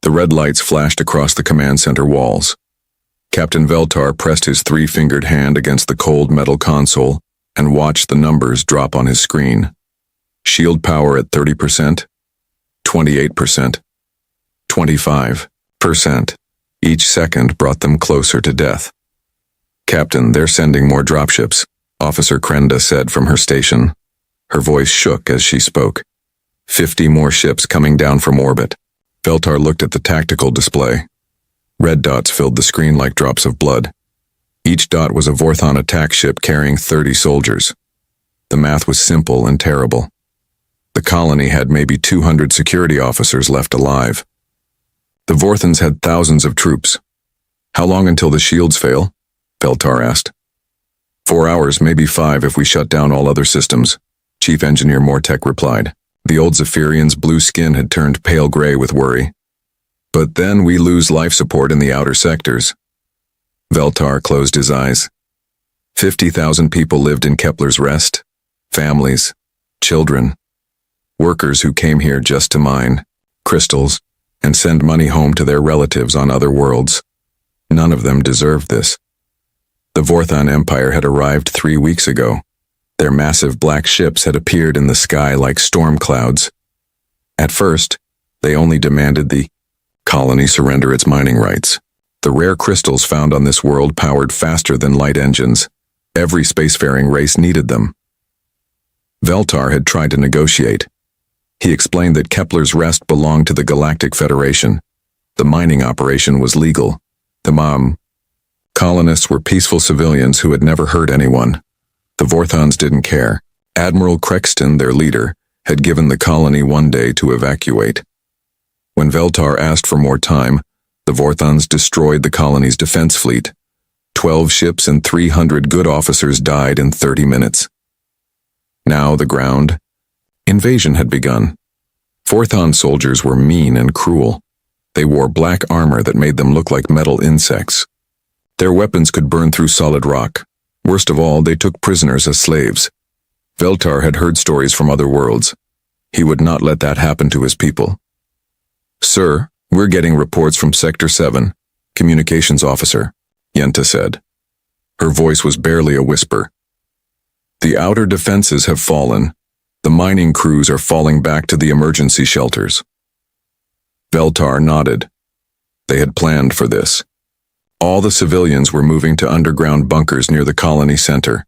The red lights flashed across the command center walls. Captain Veltar pressed his three-fingered hand against the cold metal console and watched the numbers drop on his screen. Shield power at 30%, 28%, 25%. Each second brought them closer to death. "Captain, they're sending more dropships," Officer Krenda said from her station. Her voice shook as she spoke. 50 more ships coming down from orbit. Veltar looked at the tactical display. Red dots filled the screen like drops of blood. Each dot was a Vorthon attack ship carrying 30 soldiers. The math was simple and terrible. The colony had maybe 200 security officers left alive. The Vorthons had thousands of troops. "How long until the shields fail?" Veltar asked. 4 hours, maybe 5 if we shut down all other systems, Chief Engineer Mortek replied. The old Zephyrian's blue skin had turned pale gray with worry. "But then we lose life support in the outer sectors." Veltar closed his eyes. 50,000 people lived in Kepler's Rest. Families, children, workers who came here just to mine crystals and send money home to their relatives on other worlds. None of them deserved this. The Vorthon Empire had arrived 3 weeks ago. Their massive black ships had appeared in the sky like storm clouds. At first, they only demanded the colony surrender its mining rights. The rare crystals found on this world powered faster than light engines. Every spacefaring race needed them. Veltar had tried to negotiate. He explained that Kepler's Rest belonged to the Galactic Federation. The mining operation was legal. The colonists were peaceful civilians who had never hurt anyone. The Vorthons didn't care. Admiral Crexton, their leader, had given the colony 1 day to evacuate. When Veltar asked for more time, the Vorthons destroyed the colony's defense fleet. 12 ships and 300 good officers died in 30 minutes. Now the ground invasion had begun. Vorthon soldiers were mean and cruel. They wore black armor that made them look like metal insects. Their weapons could burn through solid rock. Worst of all, they took prisoners as slaves. Veltar had heard stories from other worlds. He would not let that happen to his people. "Sir, we're getting reports from Sector 7, Communications Officer," Yenta said. Her voice was barely a whisper. "The outer defenses have fallen. The mining crews are falling back to the emergency shelters." Veltar nodded. They had planned for this. All the civilians were moving to underground bunkers near the colony center.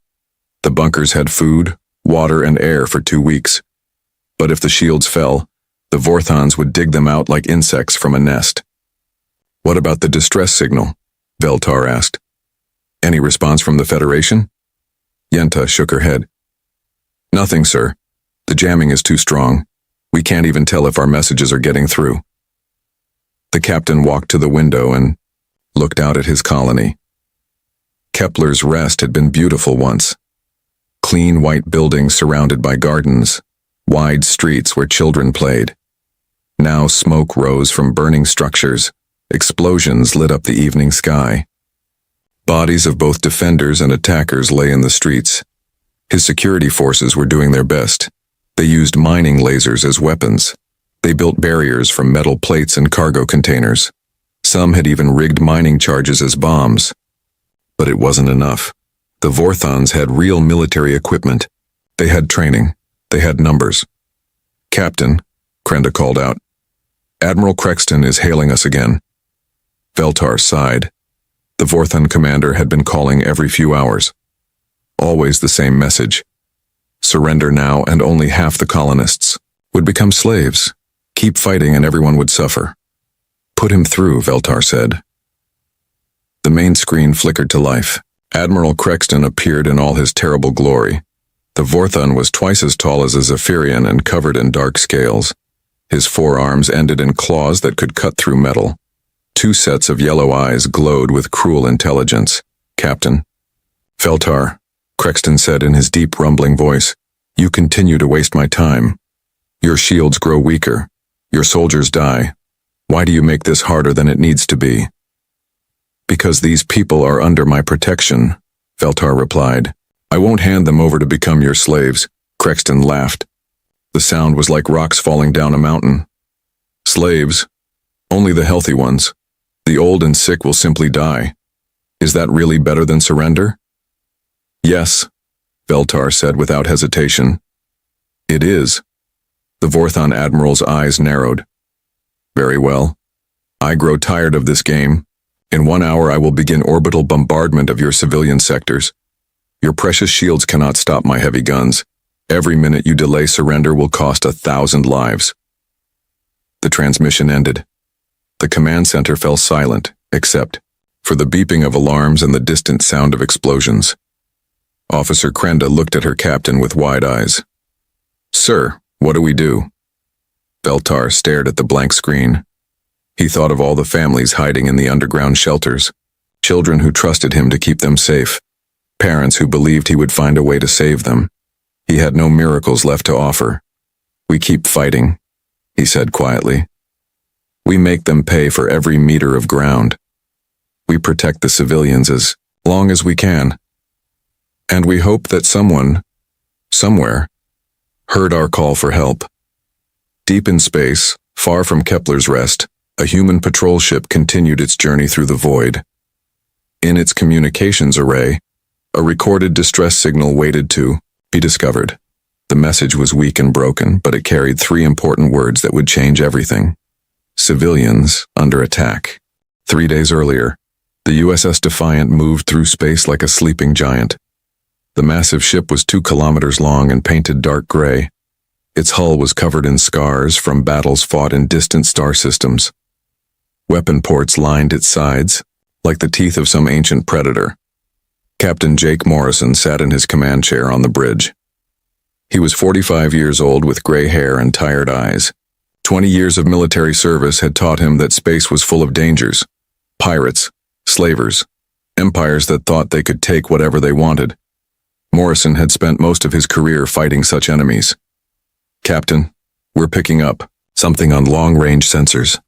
The bunkers had food, water, and air for 2 weeks. But if the shields fell, the Vorthons would dig them out like insects from a nest. "What about the distress signal?" Veltar asked. "Any response from the Federation?" Yenta shook her head. "Nothing, sir. The jamming is too strong. We can't even tell if our messages are getting through." The captain walked to the window and looked out at his colony. Kepler's Rest had been beautiful once. Clean white buildings surrounded by gardens, wide streets where children played. Now smoke rose from burning structures. Explosions lit up the evening sky. Bodies of both defenders and attackers lay in the streets. His security forces were doing their best. They used mining lasers as weapons. They built barriers from metal plates and cargo containers. Some had even rigged mining charges as bombs. But it wasn't enough. The Vorthons had real military equipment. They had training. They had numbers. "Captain," Krenda called out. "Admiral Crexton is hailing us again." Veltar sighed. The Vorthon commander had been calling every few hours. Always the same message. Surrender now and only half the colonists would become slaves. Keep fighting and everyone would suffer. "Put him through," Veltar said. The main screen flickered to life. Admiral Crexton appeared in all his terrible glory. The Vorthon was twice as tall as a Zephyrian and covered in dark scales. His forearms ended in claws that could cut through metal. 2 sets of yellow eyes glowed with cruel intelligence. "Captain." "Veltar," Crexton said in his deep rumbling voice, "you continue to waste my time. Your shields grow weaker. Your soldiers die. Why do you make this harder than it needs to be?" "Because these people are under my protection," Veltar replied. "I won't hand them over to become your slaves." Crexton laughed. The sound was like rocks falling down a mountain. "Slaves? Only the healthy ones. The old and sick will simply die. Is that really better than surrender? Yes, Veltar said without hesitation. It is. The Vorthon admiral's eyes narrowed. Very well. I grow tired of this game. In 1 hour I will begin orbital bombardment of your civilian sectors. Your precious shields cannot stop my heavy guns. Every minute you delay surrender will cost 1,000 lives. The transmission ended. The command center fell silent, except for the beeping of alarms and the distant sound of explosions. Officer Krenda looked at her captain with wide eyes. Sir, what do we do? Veltar stared at the blank screen. He thought of all the families hiding in the underground shelters, children who trusted him to keep them safe, parents who believed he would find a way to save them. He had no miracles left to offer. We keep fighting, he said quietly. We make them pay for every meter of ground. We protect the civilians as long as we can. And we hope that someone, somewhere, heard our call for help. Deep in space, far from Kepler's rest, a human patrol ship continued its journey through the void. In its communications array, a recorded distress signal waited to be discovered. The message was weak and broken, but it carried 3 important words that would change everything. Civilians under attack. 3 days earlier, the USS Defiant moved through space like a sleeping giant. The massive ship was 2 kilometers long and painted dark gray. Its hull was covered in scars from battles fought in distant star systems. Weapon ports lined its sides, like the teeth of some ancient predator. Captain Jake Morrison sat in his command chair on the bridge. He was 45 years old with gray hair and tired eyes. 20 years of military service had taught him that space was full of dangers. Pirates, slavers, empires that thought they could take whatever they wanted. Morrison had spent most of his career fighting such enemies. Captain, we're picking up something on long-range sensors.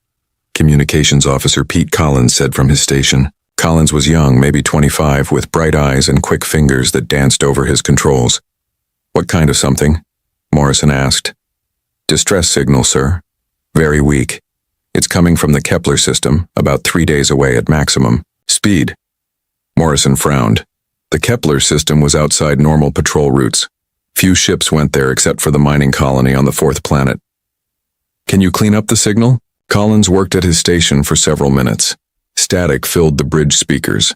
Communications Officer Pete Collins said from his station. Collins was young, maybe 25, with bright eyes and quick fingers that danced over his controls. What kind of something? Morrison asked. Distress signal, sir. Very weak. It's coming from the Kepler system, about 3 days away at maximum speed. Morrison frowned. The Kepler system was outside normal patrol routes. Few ships went there except for the mining colony on the 4th planet. Can you clean up the signal? Collins worked at his station for several minutes. Static filled the bridge speakers.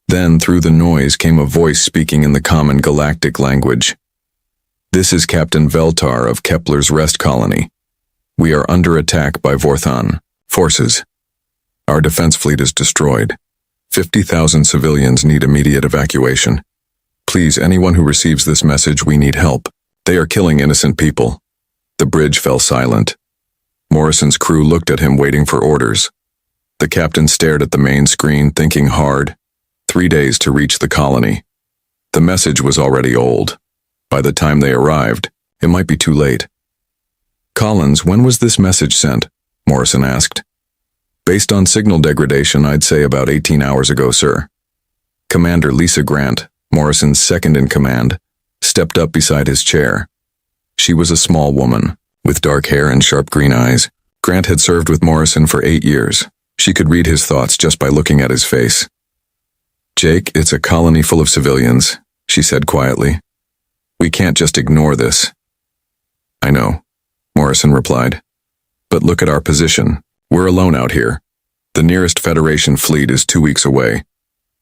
Then, through the noise, came a voice speaking in the common galactic language. This is Captain Veltar of Kepler's rest colony. We are under attack by Vorthon forces. Our defense fleet is destroyed. 50,000 civilians need immediate evacuation. Please, anyone who receives this message, we need help. They are killing innocent people. The bridge fell silent. Morrison's crew looked at him, waiting for orders. The captain stared at the main screen, thinking hard. 3 days to reach the colony. The message was already old. By the time they arrived, it might be too late. Collins, when was this message sent? Morrison asked. Based on signal degradation, I'd say about 18 hours ago, sir. Commander Lisa Grant, Morrison's second in command, stepped up beside his chair. She was a small woman, with dark hair and sharp green eyes. Grant had served with Morrison for 8 years. She could read his thoughts just by looking at his face. Jake, it's a colony full of civilians, she said quietly. We can't just ignore this. I know, Morrison replied. But look at our position. We're alone out here. The nearest Federation fleet is 2 weeks away.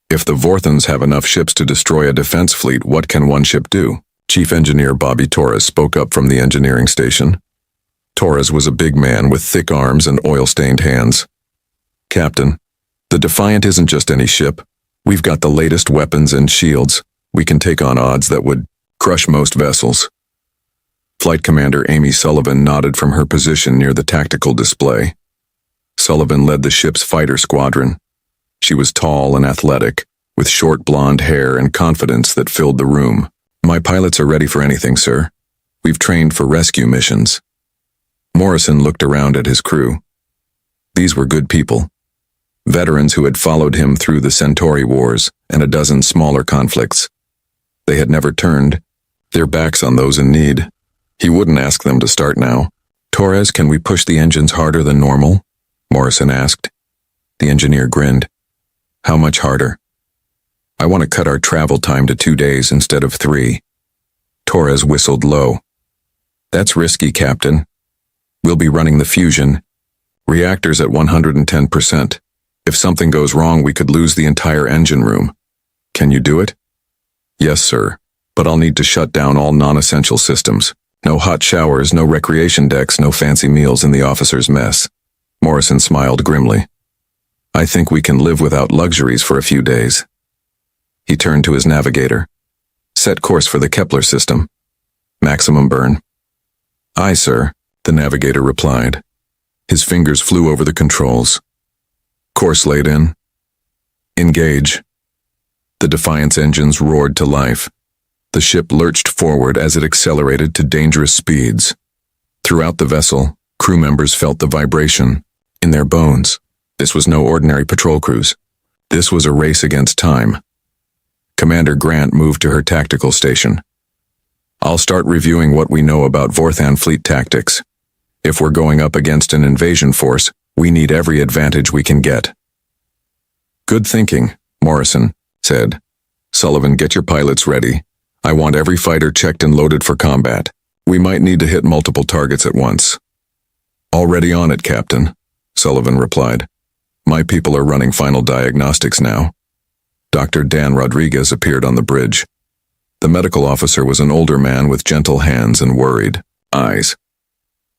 If the Vorthons have enough ships to destroy a defense fleet, what can one ship do? Chief Engineer Bobby Torres spoke up from the engineering station. Torres was a big man with thick arms and oil-stained hands. Captain, the Defiant isn't just any ship. We've got the latest weapons and shields. We can take on odds that would crush most vessels. Flight Commander Amy Sullivan nodded from her position near the tactical display. Sullivan led the ship's fighter squadron. She was tall and athletic, with short blonde hair and confidence that filled the room. My pilots are ready for anything, sir. We've trained for rescue missions. Morrison looked around at his crew. These were good people. Veterans who had followed him through the Centauri Wars and a dozen smaller conflicts. They had never turned their backs on those in need. He wouldn't ask them to start now. Torres, can we push the engines harder than normal? Morrison asked. The engineer grinned. How much harder? I want to cut our travel time to 2 days instead of 3. Torres whistled low. That's risky, Captain. We'll be running the fusion. Reactors at 110%. If something goes wrong, we could lose the entire engine room. Can you do it? Yes, sir, but I'll need to shut down all non-essential systems. No hot showers, no recreation decks, no fancy meals in the officers' mess. Morrison smiled grimly. I think we can live without luxuries for a few days. He turned to his navigator. Set course for the Kepler system. Maximum burn. Aye, sir, the navigator replied. His fingers flew over the controls. Course laid in. Engage. The Defiant's engines roared to life. The ship lurched forward as it accelerated to dangerous speeds. Throughout the vessel, crew members felt the vibration in their bones. This was no ordinary patrol cruise. This was a race against time. Commander Grant moved to her tactical station. I'll start reviewing what we know about Vorthan fleet tactics. If we're going up against an invasion force, we need every advantage we can get. Good thinking, Morrison said. Sullivan, get your pilots ready. I want every fighter checked and loaded for combat. We might need to hit multiple targets at once. Already on it, Captain, Sullivan replied. My people are running final diagnostics now. Dr. Dan Rodriguez appeared on the bridge. The medical officer was an older man with gentle hands and worried eyes.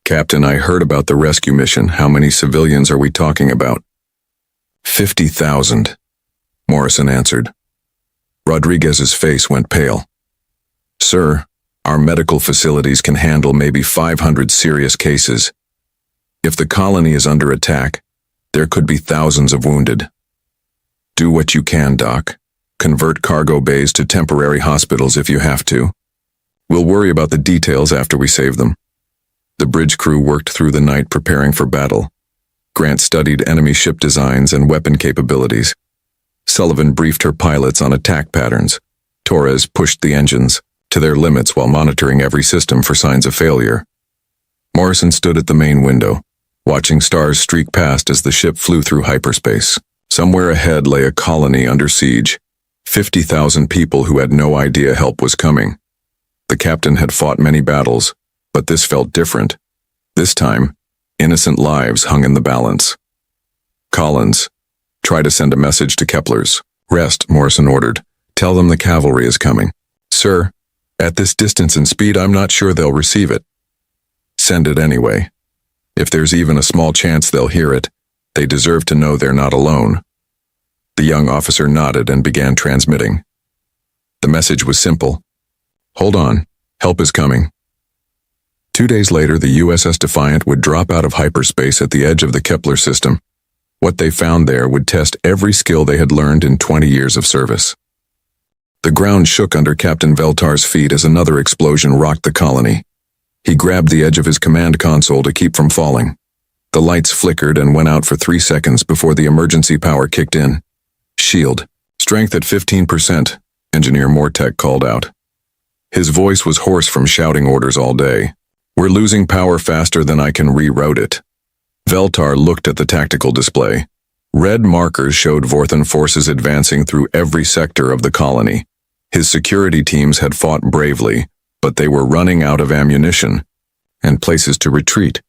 Captain, I heard about the rescue mission. How many civilians are we talking about? 50,000, Morrison answered. Rodriguez's face went pale. Sir, our medical facilities can handle maybe 500 serious cases. If the colony is under attack, there could be thousands of wounded. Do what you can, Doc. Convert cargo bays to temporary hospitals if you have to. We'll worry about the details after we save them. The bridge crew worked through the night preparing for battle. Grant studied enemy ship designs and weapon capabilities. Sullivan briefed her pilots on attack patterns. Torres pushed the engines to their limits while monitoring every system for signs of failure. Morrison stood at the main window, watching stars streak past as the ship flew through hyperspace. Somewhere ahead lay a colony under siege. 50,000 people who had no idea help was coming. The captain had fought many battles, but this felt different. This time, innocent lives hung in the balance. Collins, try to send a message to Kepler's. Rest, Morrison ordered. Tell them the cavalry is coming. Sir, at this distance and speed, I'm not sure they'll receive it. Send it anyway. If there's even a small chance they'll hear it, they deserve to know they're not alone. The young officer nodded and began transmitting. The message was simple. Hold on, help is coming. 2 days later, the USS Defiant would drop out of hyperspace at the edge of the Kepler system. What they found there would test every skill they had learned in 20 years of service. The ground shook under Captain Veltar's feet as another explosion rocked the colony. He grabbed the edge of his command console to keep from falling. The lights flickered and went out for 3 seconds before the emergency power kicked in. Shield. Strength at 15%, Engineer Mortek called out. His voice was hoarse from shouting orders all day. We're losing power faster than I can reroute it. Veltar looked at the tactical display. Red markers showed Vorthan forces advancing through every sector of the colony. His security teams had fought bravely, but they were running out of ammunition and places to retreat.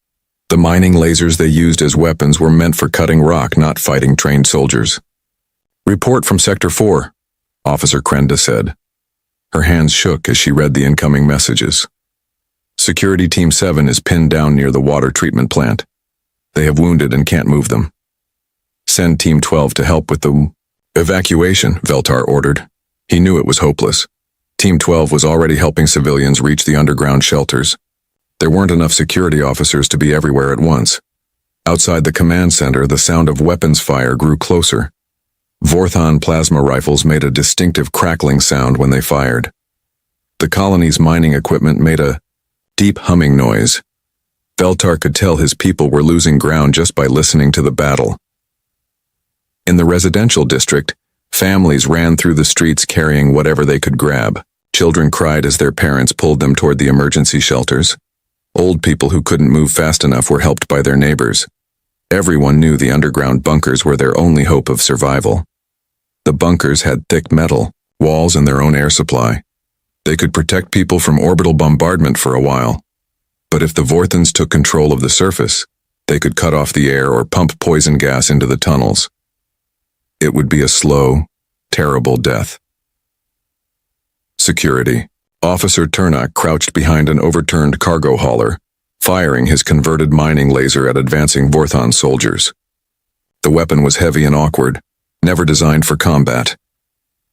The mining lasers they used as weapons were meant for cutting rock, not fighting trained soldiers. Report from Sector 4, Officer Krenda said. Her hands shook as she read the incoming messages. Security Team 7 is pinned down near the water treatment plant. They have wounded and can't move them. Send Team 12 to help with the evacuation, Veltar ordered. He knew it was hopeless. Team 12 was already helping civilians reach the underground shelters. There weren't enough security officers to be everywhere at once. Outside the command center, the sound of weapons fire grew closer. Vorthan plasma rifles made a distinctive crackling sound when they fired. The colony's mining equipment made a deep humming noise. Veltar could tell his people were losing ground just by listening to the battle. In the residential district, families ran through the streets carrying whatever they could grab. Children cried as their parents pulled them toward the emergency shelters. Old people who couldn't move fast enough were helped by their neighbors. Everyone knew the underground bunkers were their only hope of survival. The bunkers had thick metal, walls, and their own air supply. They could protect people from orbital bombardment for a while. But if the Vorthons took control of the surface, they could cut off the air or pump poison gas into the tunnels. It would be a slow, terrible death. Security. Officer Turnock crouched behind an overturned cargo hauler, firing his converted mining laser at advancing Vorthon soldiers. The weapon was heavy and awkward, never designed for combat.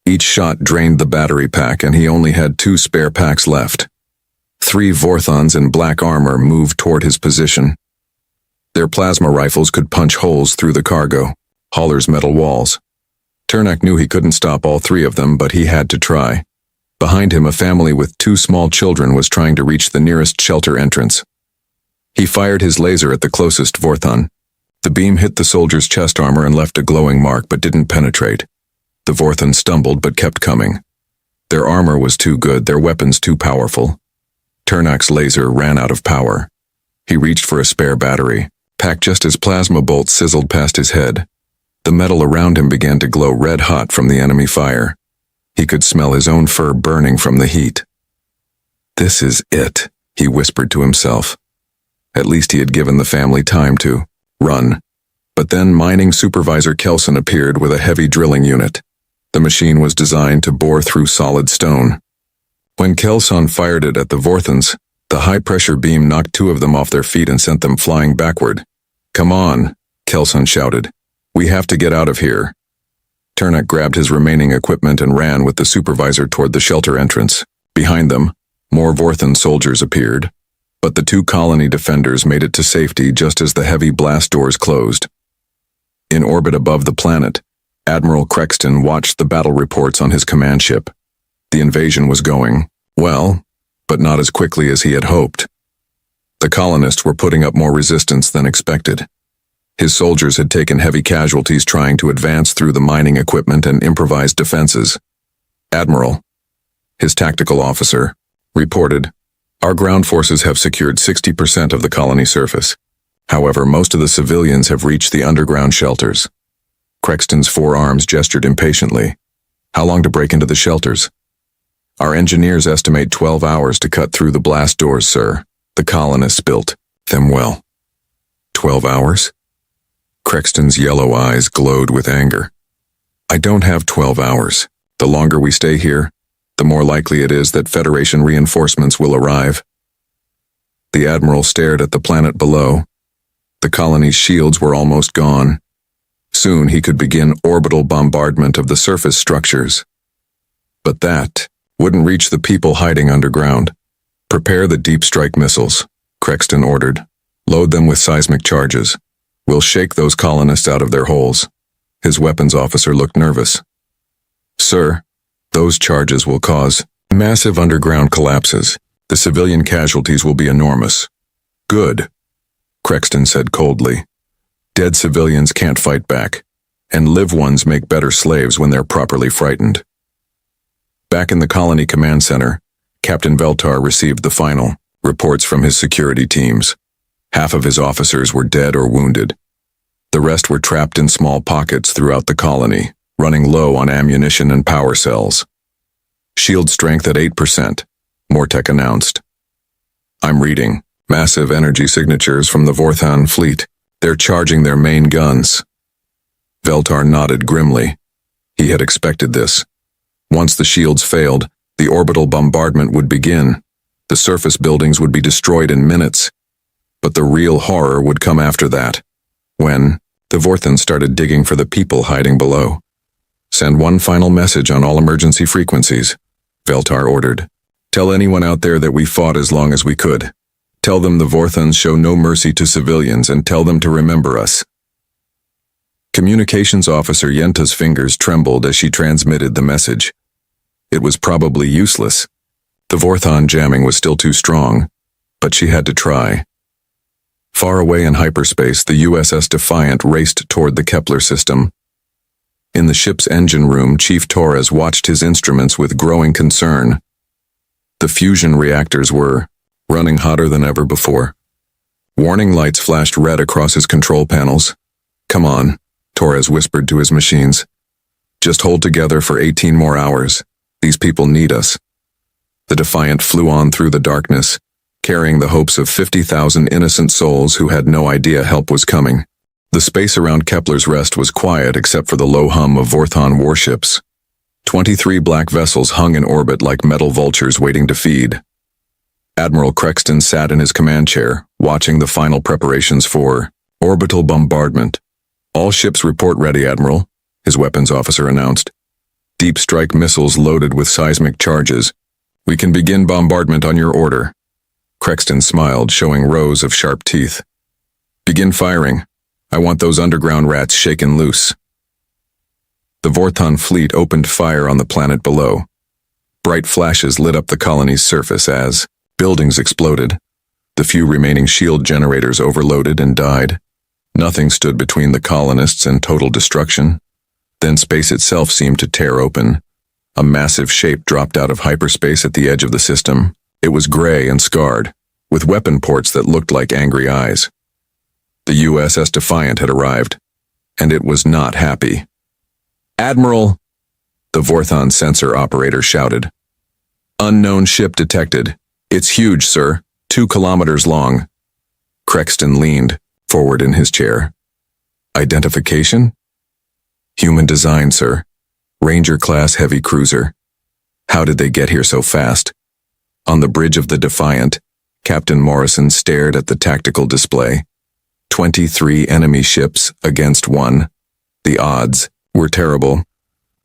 Each shot drained the battery pack, and he only had 2 spare packs left. 3 Vorthons in black armor moved toward his position. Their plasma rifles could punch holes through the cargo, hauler's metal walls. Turnock knew he couldn't stop all 3 of them, but he had to try. Behind him, a family with 2 small children was trying to reach the nearest shelter entrance. He fired his laser at the closest Vorthon. The beam hit the soldier's chest armor and left a glowing mark, but didn't penetrate. The Vorthon stumbled but kept coming. Their armor was too good, their weapons too powerful. Turnock's laser ran out of power. He reached for a spare battery, packed just as plasma bolts sizzled past his head. The metal around him began to glow red hot from the enemy fire. He could smell his own fur burning from the heat. "This is it," he whispered to himself. At least he had given the family time to run. But then mining supervisor Kelson appeared with a heavy drilling unit. The machine was designed to bore through solid stone. When Kelson fired it at the Vorthons, the high-pressure beam knocked 2 of them off their feet and sent them flying backward. "Come on," Kelson shouted. "We have to get out of here." Turnock grabbed his remaining equipment and ran with the supervisor toward the shelter entrance. Behind them, more Vorthon soldiers appeared, but the 2 colony defenders made it to safety just as the heavy blast doors closed. In orbit above the planet, Admiral Crexton watched the battle reports on his command ship. The invasion was going well, but not as quickly as he had hoped. The colonists were putting up more resistance than expected. His soldiers had taken heavy casualties trying to advance through the mining equipment and improvised defenses. Admiral, his tactical officer, reported, "Our ground forces have secured 60% of the colony surface. However, most of the civilians have reached the underground shelters." Crexton's 4 arms gestured impatiently. "How long to break into the shelters?" "Our engineers estimate 12 hours to cut through the blast doors, sir." The colonists built them well. 12 hours? Crexton's yellow eyes glowed with anger. "I don't have 12 hours. The longer we stay here, the more likely it is that Federation reinforcements will arrive." The Admiral stared at the planet below. The colony's shields were almost gone. Soon he could begin orbital bombardment of the surface structures. But that wouldn't reach the people hiding underground. "Prepare the deep strike missiles," Crexton ordered. "Load them with seismic charges. We'll shake those colonists out of their holes." His weapons officer looked nervous. "Sir, those charges will cause massive underground collapses. The civilian casualties will be enormous." "Good," Crexton said coldly. "Dead civilians can't fight back, and live ones make better slaves when they're properly frightened." Back in the colony command center, Captain Veltar received the final reports from his security teams. Half of his officers were dead or wounded. The rest were trapped in small pockets throughout the colony, running low on ammunition and power cells. "Shield strength at 8%, Mortek announced. "I'm reading massive energy signatures from the Vorthon fleet. They're charging their main guns." Veltar nodded grimly. He had expected this. Once the shields failed, the orbital bombardment would begin. The surface buildings would be destroyed in minutes. But the real horror would come after that, when the Vorthons started digging for the people hiding below. "Send one final message on all emergency frequencies," Veltar ordered. "Tell anyone out there that we fought as long as we could. Tell them the Vorthons show no mercy to civilians, and tell them to remember us." Communications officer Yenta's fingers trembled as she transmitted the message. It was probably useless. The Vorthon jamming was still too strong, but she had to try. Far away in hyperspace, the USS Defiant raced toward the Kepler system. In the ship's engine room, Chief Torres watched his instruments with growing concern. The fusion reactors were running hotter than ever before. Warning lights flashed red across his control panels. "Come on," Torres whispered to his machines. "Just hold together for 18 more hours. These people need us." The Defiant flew on through the darkness, carrying the hopes of 50,000 innocent souls who had no idea help was coming. The space around Kepler's Rest was quiet except for the low hum of Vorthon warships. 23 black vessels hung in orbit like metal vultures waiting to feed. Admiral Crexton sat in his command chair, watching the final preparations for orbital bombardment. "All ships report ready, Admiral," his weapons officer announced. "Deep strike missiles loaded with seismic charges. We can begin bombardment on your order." Crexton smiled, showing rows of sharp teeth. "Begin firing. I want those underground rats shaken loose." The Vorthon fleet opened fire on the planet below. Bright flashes lit up the colony's surface as buildings exploded. The few remaining shield generators overloaded and died. Nothing stood between the colonists and total destruction. Then space itself seemed to tear open. A massive shape dropped out of hyperspace at the edge of the system. It was gray and scarred, with weapon ports that looked like angry eyes. The USS Defiant had arrived, and it was not happy. "Admiral," the Vorthon sensor operator shouted. "Unknown ship detected. It's huge, sir. 2 kilometers long." Crexton leaned forward in his chair. "Identification?" "Human design, sir. Ranger-class heavy cruiser." "How did they get here so fast?" On the bridge of the Defiant, Captain Morrison stared at the tactical display. 23 enemy ships against 1. The odds were terrible,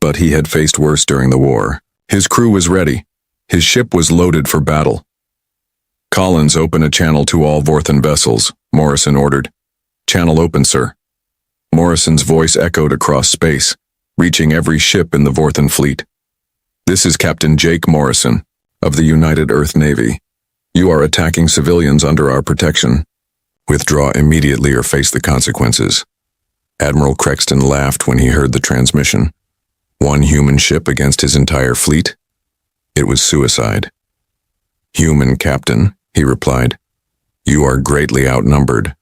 but he had faced worse during the war. His crew was ready. His ship was loaded for battle. "Collins, open a channel to all Vorthon vessels," Morrison ordered. "Channel open, sir." Morrison's voice echoed across space, reaching every ship in the Vorthon fleet. "This is Captain Jake Morrison, of the United Earth Navy. You are attacking civilians under our protection. Withdraw immediately or face the consequences." Admiral Crexton laughed when he heard the transmission. 1 human ship against his entire fleet? It was suicide. "Human, Captain," he replied. "You are greatly outnumbered.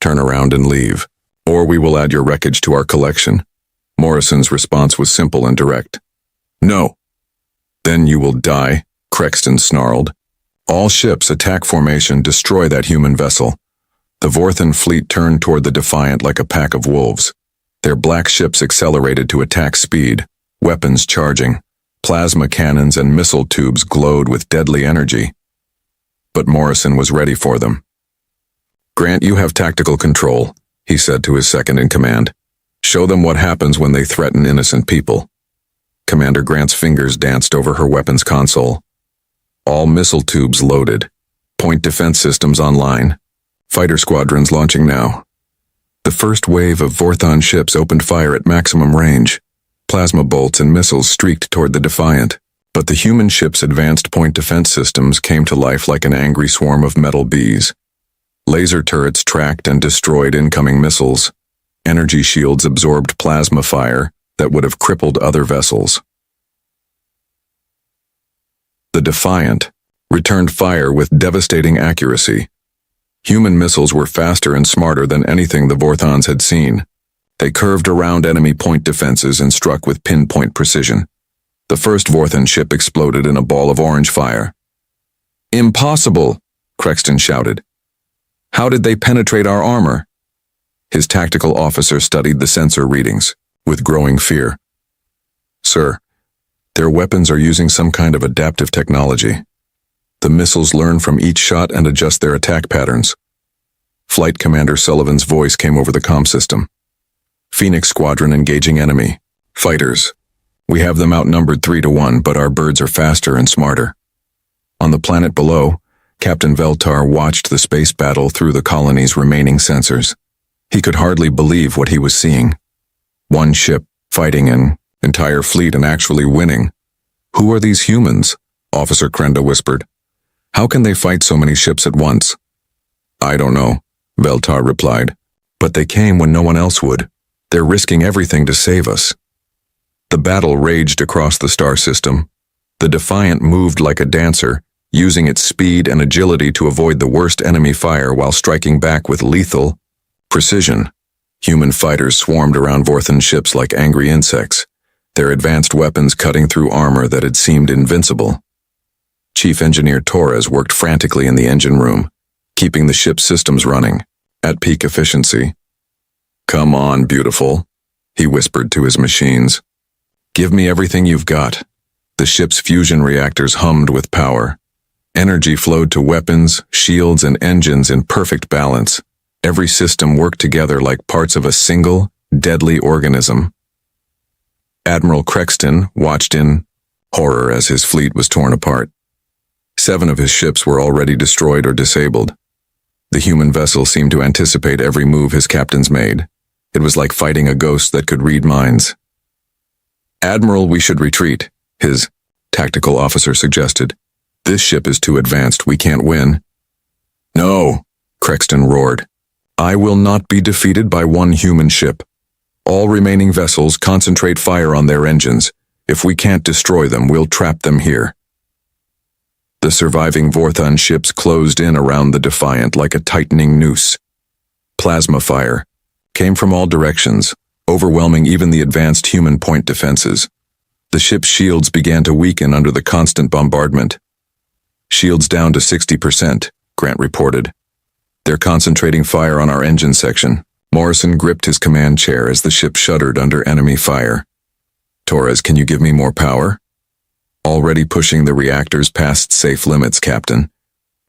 Turn around and leave, or we will add your wreckage to our collection." Morrison's response was simple and direct. "No." "Then you will die," Crexton snarled. "All ships, attack formation, destroy that human vessel." The Vorthon fleet turned toward the Defiant like a pack of wolves. Their black ships accelerated to attack speed, weapons charging. Plasma cannons and missile tubes glowed with deadly energy. But Morrison was ready for them. "Grant, you have tactical control," he said to his second-in-command. "Show them what happens when they threaten innocent people." Commander Grant's fingers danced over her weapons console. All missile tubes loaded. Point defense systems online. Fighter squadrons launching now. The first wave of Vorthon ships opened fire at maximum range. Plasma bolts and missiles streaked toward the Defiant, but the human ship's advanced point defense systems came to life like an angry swarm of metal bees. Laser turrets tracked and destroyed incoming missiles. Energy shields absorbed plasma fire that would have crippled other vessels. The Defiant returned fire with devastating accuracy. Human missiles were faster and smarter than anything the Vorthons had seen. They curved around enemy point defenses and struck with pinpoint precision. The first Vorthon ship exploded in a ball of orange fire. "Impossible!" Crexton shouted. "How did they penetrate our armor?" His tactical officer studied the sensor readings, with growing fear. "Sir, their weapons are using some kind of adaptive technology. The missiles learn from each shot and adjust their attack patterns." Flight Commander Sullivan's voice came over the comm system. "Phoenix Squadron engaging enemy. Fighters. We have them outnumbered 3-1, but our birds are faster and smarter." On the planet below, Captain Veltar watched the space battle through the colony's remaining sensors. He could hardly believe what he was seeing. 1 ship fighting an entire fleet and actually winning. "Who are these humans?" Officer Crenda whispered. "How can they fight so many ships at once?" "I don't know," Veltar replied. "But they came when no one else would. They're risking everything to save us." The battle raged across the star system. The Defiant moved like a dancer, using its speed and agility to avoid the worst enemy fire while striking back with lethal precision. Human fighters swarmed around Vorthan ships like angry insects, their advanced weapons cutting through armor that had seemed invincible. Chief Engineer Torres worked frantically in the engine room, keeping the ship's systems running, at peak efficiency. "Come on, beautiful," he whispered to his machines. "Give me everything you've got." The ship's fusion reactors hummed with power. Energy flowed to weapons, shields, and engines in perfect balance. Every system worked together like parts of a single, deadly organism. Admiral Crexton watched in horror as his fleet was torn apart. 7 of his ships were already destroyed or disabled. The human vessel seemed to anticipate every move his captains made. It was like fighting a ghost that could read minds. "Admiral, we should retreat," his tactical officer suggested. "This ship is too advanced, we can't win." "No," Crexton roared. "I will not be defeated by one human ship. All remaining vessels concentrate fire on their engines. If we can't destroy them, we'll trap them here." The surviving Vorthan ships closed in around the Defiant like a tightening noose. Plasma fire came from all directions, overwhelming even the advanced human point defenses. The ship's shields began to weaken under the constant bombardment. "Shields down to 60%, Grant reported. "They're concentrating fire on our engine section." Morrison gripped his command chair as the ship shuddered under enemy fire. "Torres, can you give me more power?" "Already pushing the reactors past safe limits, Captain.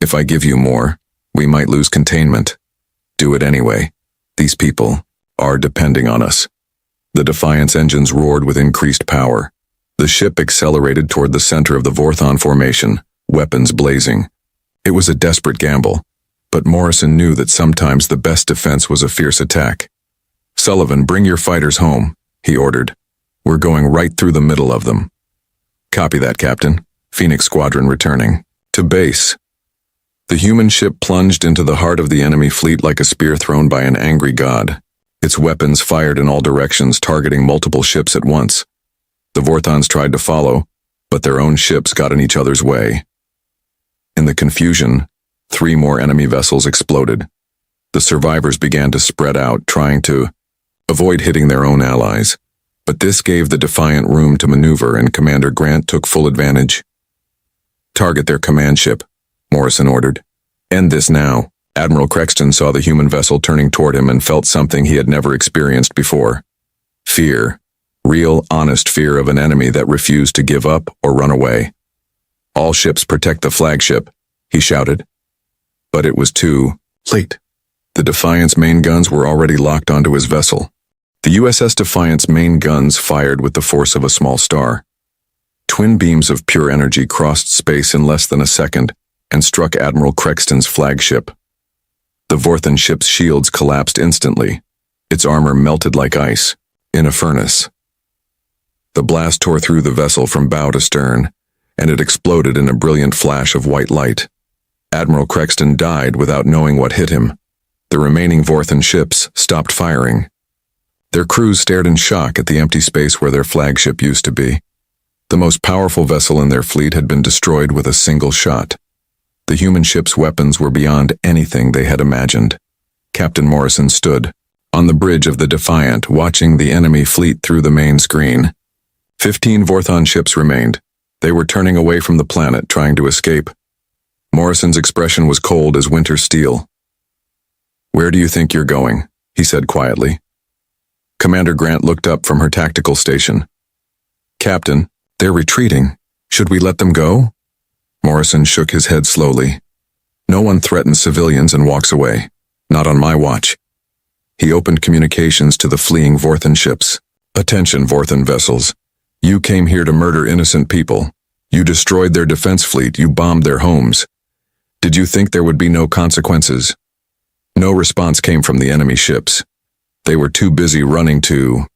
If I give you more, we might lose containment." "Do it anyway. These people are depending on us." The Defiant's engines roared with increased power. The ship accelerated toward the center of the Vorthan formation, weapons blazing. It was a desperate gamble, but Morrison knew that sometimes the best defense was a fierce attack. "Sullivan, bring your fighters home," he ordered. "We're going right through the middle of them." "Copy that, Captain." Phoenix Squadron returning to base. The human ship plunged into the heart of the enemy fleet like a spear thrown by an angry god. Its weapons fired in all directions, targeting multiple ships at once. The Vorthans tried to follow, but their own ships got in each other's way. In the confusion, 3 more enemy vessels exploded. The survivors began to spread out, trying to avoid hitting their own allies. But this gave the Defiant room to maneuver, and Commander Grant took full advantage. "Target their command ship," Morrison ordered. "End this now." Admiral Crexton saw the human vessel turning toward him and felt something he had never experienced before. Fear. Real, honest fear of an enemy that refused to give up or run away. "All ships protect the flagship," he shouted. But it was too late. The Defiant's main guns were already locked onto his vessel. The USS Defiant's main guns fired with the force of a small star. Twin beams of pure energy crossed space in less than a second and struck Admiral Crexton's flagship. The Vorthan ship's shields collapsed instantly. Its armor melted like ice, in a furnace. The blast tore through the vessel from bow to stern, and it exploded in a brilliant flash of white light. Admiral Crexton died without knowing what hit him. The remaining Vorthan ships stopped firing. Their crews stared in shock at the empty space where their flagship used to be. The most powerful vessel in their fleet had been destroyed with a single shot. The human ship's weapons were beyond anything they had imagined. Captain Morrison stood on the bridge of the Defiant, watching the enemy fleet through the main screen. 15 Vorthan ships remained. They were turning away from the planet, trying to escape. Morrison's expression was cold as winter steel. "Where do you think you're going?" he said quietly. Commander Grant looked up from her tactical station. "Captain, they're retreating. Should we let them go?" Morrison shook his head slowly. "No one threatens civilians and walks away. Not on my watch." He opened communications to the fleeing Vorthan ships. "Attention, Vorthan vessels. You came here to murder innocent people. You destroyed their defense fleet. You bombed their homes. Did you think there would be no consequences?" No response came from the enemy ships. They were too busy running to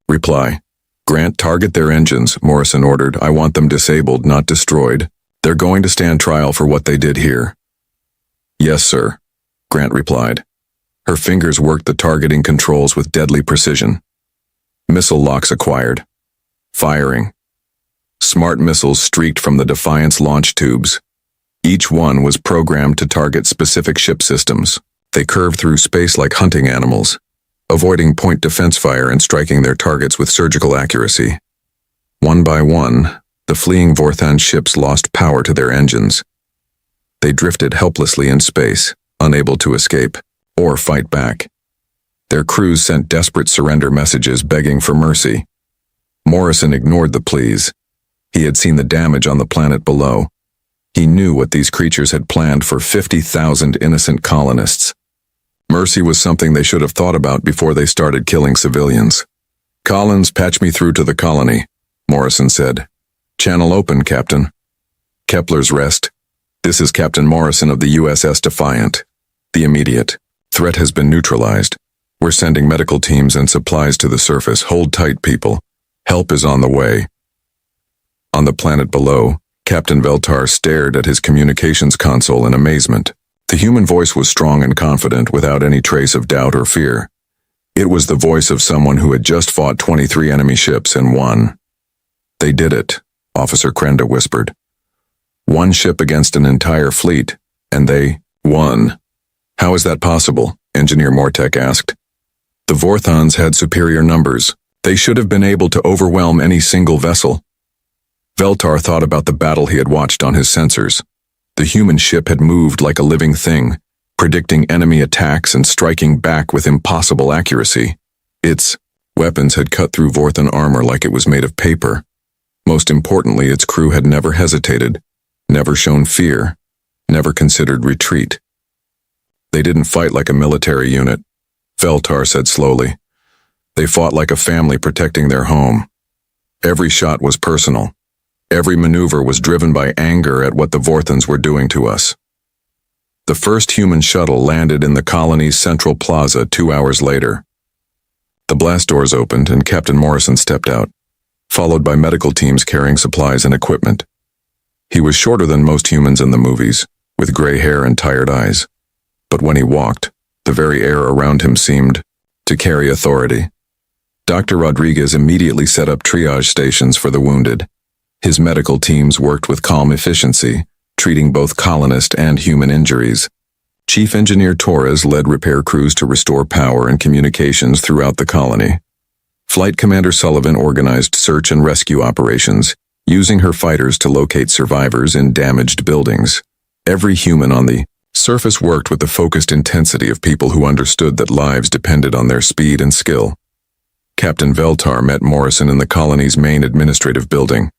reply. "Grant, target their engines," Morrison ordered. "I want them disabled, not destroyed. They're going to stand trial for what they did here." "Yes, sir," Grant replied. Her fingers worked the targeting controls with deadly precision. Missile locks acquired. Firing. Smart missiles streaked from the Defiant's launch tubes. Each one was programmed to target specific ship systems. They curved through space like hunting animals, avoiding point defense fire and striking their targets with surgical accuracy. One by one, the fleeing Vorthan ships lost power to their engines. They drifted helplessly in space, unable to escape or fight back. Their crews sent desperate surrender messages begging for mercy. Morrison ignored the pleas. He had seen the damage on the planet below. He knew what these creatures had planned for 50,000 innocent colonists. Mercy was something they should have thought about before they started killing civilians. "Collins, patch me through to the colony," Morrison said. "Channel open, Captain." Kepler's rest. "This is Captain Morrison of the USS Defiant. The immediate threat has been neutralized. We're sending medical teams and supplies to the surface. Hold tight, people. Help is on the way." On the planet below, Captain Veltar stared at his communications console in amazement. The human voice was strong and confident without any trace of doubt or fear. It was the voice of someone who had just fought 23 enemy ships and won. "They did it," Officer Krenda whispered. "One ship against an entire fleet, and they won." "How is that possible?" Engineer Mortek asked. "The Vorthons had superior numbers. They should have been able to overwhelm any single vessel." Veltar thought about the battle he had watched on his sensors. The human ship had moved like a living thing, predicting enemy attacks and striking back with impossible accuracy. Its weapons had cut through Vorthan armor like it was made of paper. Most importantly, its crew had never hesitated, never shown fear, never considered retreat. "They didn't fight like a military unit," Veltar said slowly. "They fought like a family protecting their home. Every shot was personal. Every maneuver was driven by anger at what the Vorthans were doing to us." The first human shuttle landed in the colony's central plaza 2 hours later. The blast doors opened and Captain Morrison stepped out, followed by medical teams carrying supplies and equipment. He was shorter than most humans in the movies, with gray hair and tired eyes. But when he walked, the very air around him seemed to carry authority. Dr. Rodriguez immediately set up triage stations for the wounded. His medical teams worked with calm efficiency, treating both colonist and human injuries. Chief Engineer Torres led repair crews to restore power and communications throughout the colony. Flight Commander Sullivan organized search and rescue operations, using her fighters to locate survivors in damaged buildings. Every human on the surface worked with the focused intensity of people who understood that lives depended on their speed and skill. Captain Veltar met Morrison in the colony's main administrative building.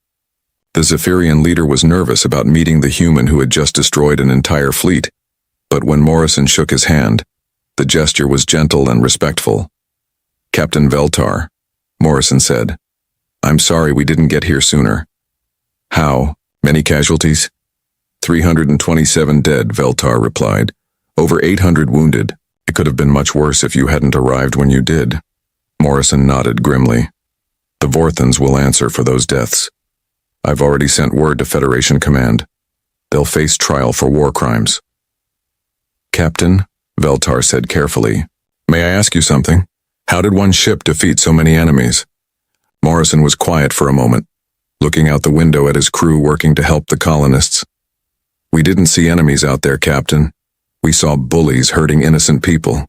The Zephyrian leader was nervous about meeting the human who had just destroyed an entire fleet, but when Morrison shook his hand, the gesture was gentle and respectful. "Captain Veltar," Morrison said, "I'm sorry we didn't get here sooner." "How? Many casualties?" 327 dead, Veltar replied. "Over 800 wounded. It could have been much worse if you hadn't arrived when you did." Morrison nodded grimly. "The Vorthans will answer for those deaths. I've already sent word to Federation Command. They'll face trial for war crimes." "Captain," Veltar said carefully, "may I ask you something? How did one ship defeat so many enemies?" Morrison was quiet for a moment, looking out the window at his crew working to help the colonists. "We didn't see enemies out there, Captain. We saw bullies hurting innocent people.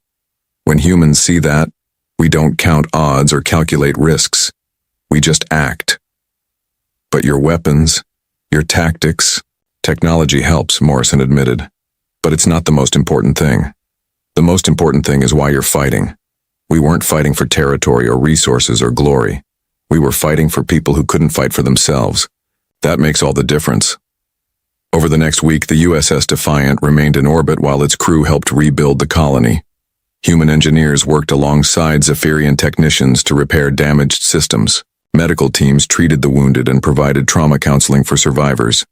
When humans see that, we don't count odds or calculate risks. We just act." "But your weapons, your tactics, technology helps," Morrison admitted. "But it's not the most important thing. The most important thing is why you're fighting. We weren't fighting for territory or resources or glory. We were fighting for people who couldn't fight for themselves. That makes all the difference." Over the next week, the USS Defiant remained in orbit while its crew helped rebuild the colony. Human engineers worked alongside Zephyrian technicians to repair damaged systems. Medical teams treated the wounded and provided trauma counseling for survivors.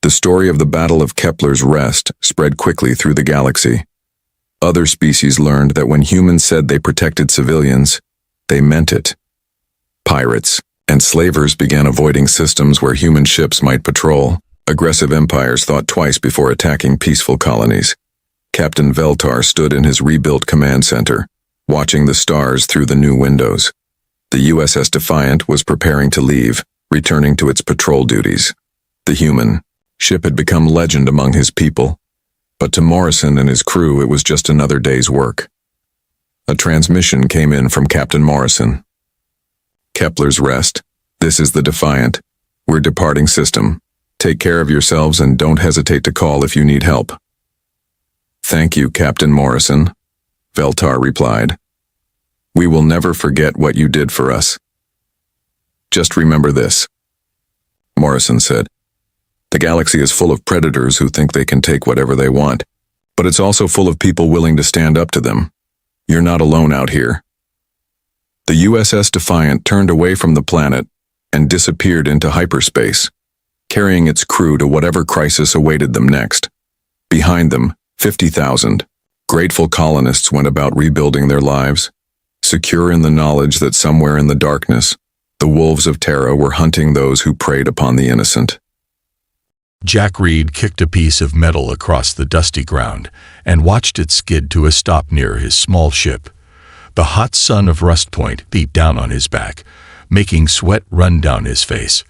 The story of the Battle of Kepler's Rest spread quickly through the galaxy. Other species learned that when humans said they protected civilians, they meant it. Pirates and slavers began avoiding systems where human ships might patrol. Aggressive empires thought twice before attacking peaceful colonies. Captain Veltar stood in his rebuilt command center, watching the stars through the new windows. The USS Defiant was preparing to leave, returning to its patrol duties. The human ship had become legend among his people, but to Morrison and his crew it was just another day's work. A transmission came in from Captain Morrison. Kepler's Rest. This is the Defiant. We're departing system. Take care of yourselves and don't hesitate to call if you need help. Thank you, Captain Morrison, Veltar replied. We will never forget what you did for us. Just remember this, Morrison said. The galaxy is full of predators who think they can take whatever they want, but it's also full of people willing to stand up to them. You're not alone out here. The USS Defiant turned away from the planet and disappeared into hyperspace, carrying its crew to whatever crisis awaited them next. Behind them, 50,000 grateful colonists went about rebuilding their lives, secure in the knowledge that somewhere in the darkness, the wolves of Terra were hunting those who preyed upon the innocent. Jack Reed kicked a piece of metal across the dusty ground and watched it skid to a stop near his small ship. The hot sun of Rust Point beat down on his back, making sweat run down his face.